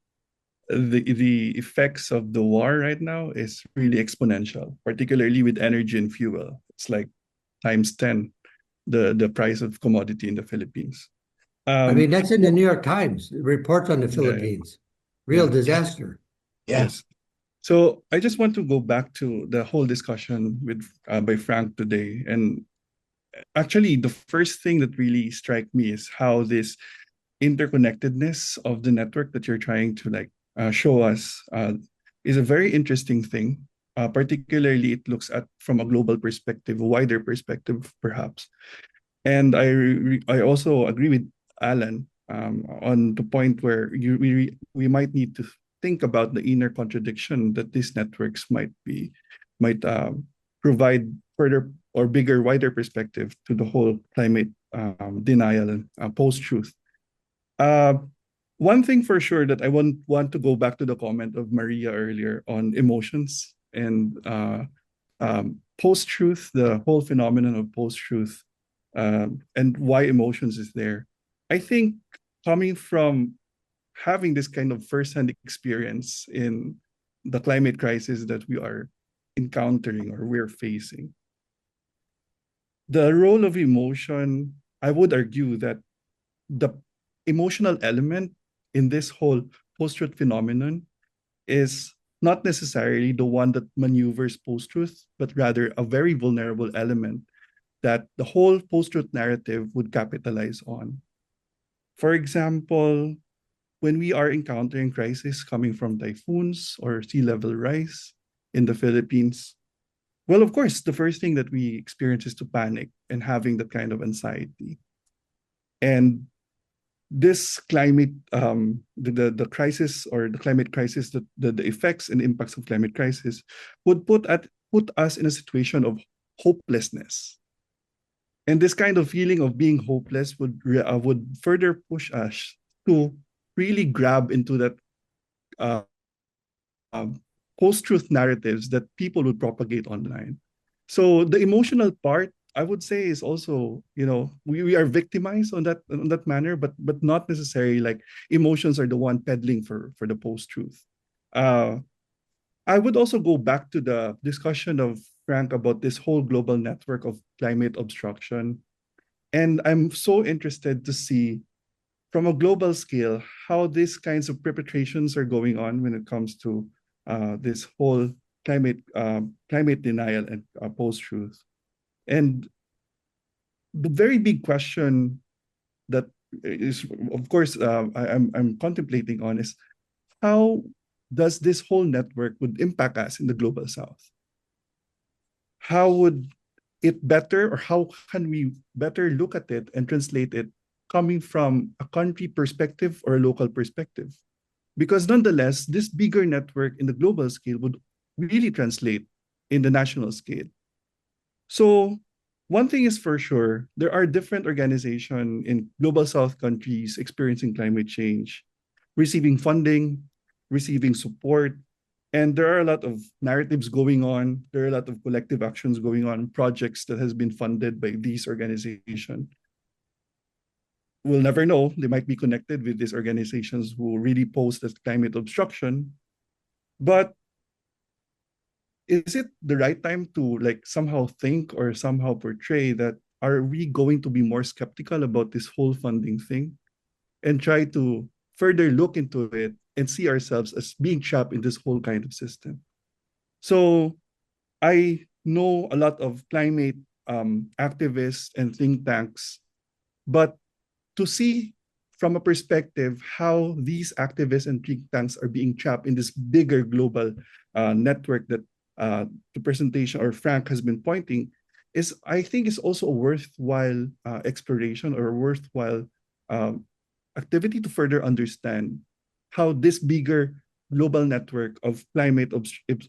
effects of the war right now is really exponential, particularly with energy and fuel. It's like times 10 the price of commodity in the Philippines.
I mean, that's in the New York Times, report on the
Yeah.
Philippines. Real
Yeah.
disaster.
Yeah.
Yes. So I just want to go back to the whole discussion with by Frank today. And actually, the first thing that really struck me is how this interconnectedness of the network that you're trying to show us is a very interesting thing. Particularly, it looks at from a global perspective, a wider perspective, perhaps. And I also agree with Alan on the point where we might need to think about the inner contradiction that these networks might provide further or bigger, wider perspective to the whole climate denial and post-truth. One thing for sure that I want to go back to the comment of Maria earlier on emotions and post-truth, the whole phenomenon of post-truth, and why emotions is there. I think coming from having this kind of first-hand experience in the climate crisis that we are encountering or we're facing, the role of emotion, I would argue that the emotional element in this whole post-truth phenomenon is not necessarily the one that maneuvers post-truth, but rather a very vulnerable element that the whole post-truth narrative would capitalize on. For example, when we are encountering crises coming from typhoons or sea level rise in the Philippines, well, of course, the first thing that we experience is to panic and having that kind of anxiety. And this climate, the crisis or the climate crisis, the effects and impacts of climate crisis would put us in a situation of hopelessness. And this kind of feeling of being hopeless would further push us to really grab into that post-truth narratives that people would propagate online. So the emotional part, I would say, is also, we are victimized on that manner, but not necessarily like emotions are the one peddling for the post-truth. I would also go back to the discussion of Frank about this whole global network of climate obstruction. And I'm so interested to see from a global scale how these kinds of perpetrations are going on when it comes to this whole climate denial and post-truth. And the very big question that is, of course, I'm contemplating on is how does this whole network would impact us in the global South? How would it better, or how can we better look at it and translate it coming from a country perspective or a local perspective? Because nonetheless, this bigger network in the global scale would really translate in the national scale. So one thing is for sure, there are different organizations in global South countries experiencing climate change, receiving funding, receiving support, and there are a lot of narratives going on. There are a lot of collective actions going on, projects that has been funded by these organizations. We'll never know. They might be connected with these organizations who really pose this climate obstruction. But is it the right time to somehow think or somehow portray that are we going to be more skeptical about this whole funding thing and try to further look into it and see ourselves as being trapped in this whole kind of system? So I know a lot of climate activists and think tanks, but to see from a perspective how these activists and think tanks are being trapped in this bigger global network that the presentation or Frank has been pointing is, I think, is also a worthwhile exploration or a worthwhile activity to further understand how this bigger global network of climate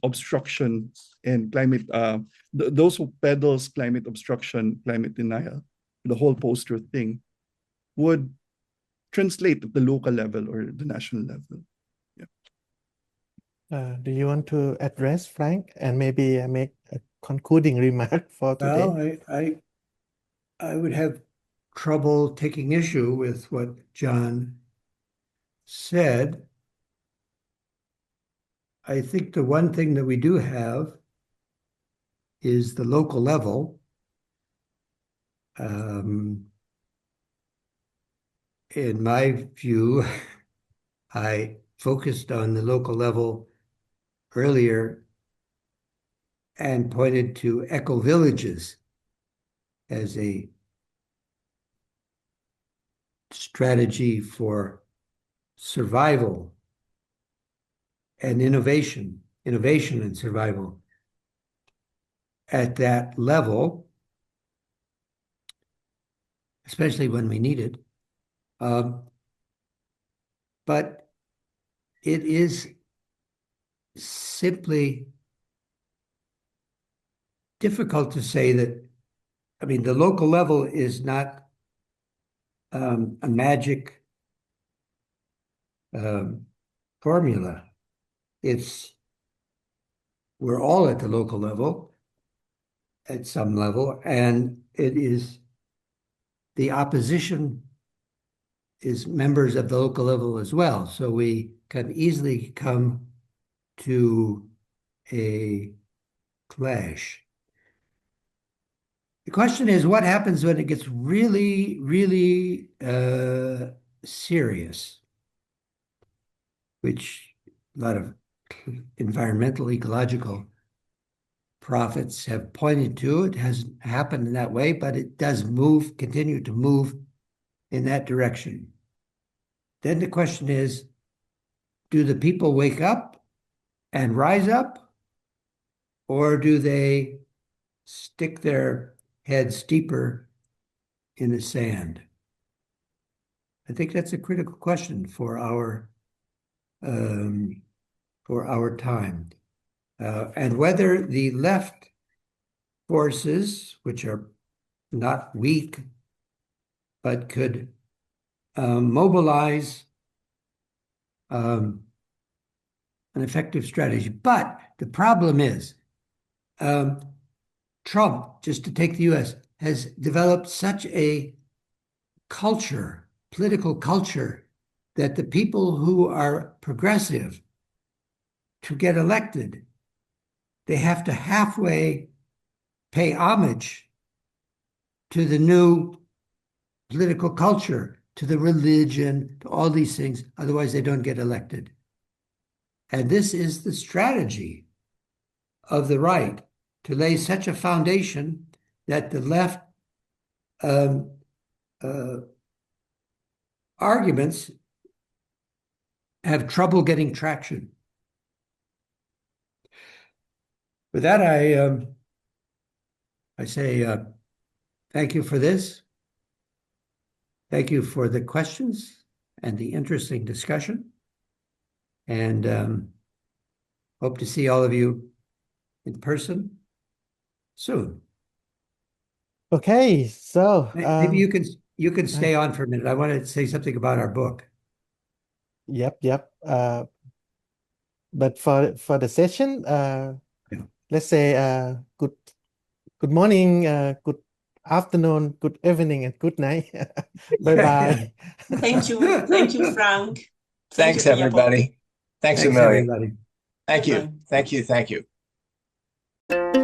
obstruction and climate, those who peddles climate obstruction, climate denial, the whole post-truth thing, would translate at the local level or the national level. Yeah.
Do you want to address, Frank, and maybe make a concluding remark for today?
Well, I would have trouble taking issue with what John said. I think the one thing that we do have is the local level, In my view, I focused on the local level earlier and pointed to eco-villages as a strategy for survival and innovation and survival at that level, especially when we need it. But it is simply difficult to say that, I mean, the local level is not a magic formula. We're all at the local level at some level, and it is the opposition is members of the local level as well. So we can easily come to a clash. The question is, what happens when it gets really, really serious, which a lot of environmental, ecological prophets have pointed to. It hasn't happened in that way, but it does continue to move in that direction. Then the question is, do the people wake up and rise up, or do they stick their heads deeper in the sand? I think that's a critical question for our time. And whether the left forces, which are not weak, but could mobilize an effective strategy. But the problem is, Trump, just to take the US, has developed such a culture, political culture, that the people who are progressive to get elected, they have to halfway pay homage to the new political culture, to the religion, to all these things. Otherwise, they don't get elected. And this is the strategy of the right, to lay such a foundation that the left arguments have trouble getting traction. With that, I say thank you for this. Thank you for the questions and the interesting discussion. And hope to see all of you in person soon.
Okay, so
Maybe you can stay on for a minute. I want to say something about our book.
Yep. But for the session, let's say good morning, good afternoon, good evening, and good night. Bye-bye.
Thank you, Frank.
Thanks,
you,
everybody. Thanks a
Thanks,
million.
everybody.
Thank you.
Bye-bye.
Thank you. Thank you.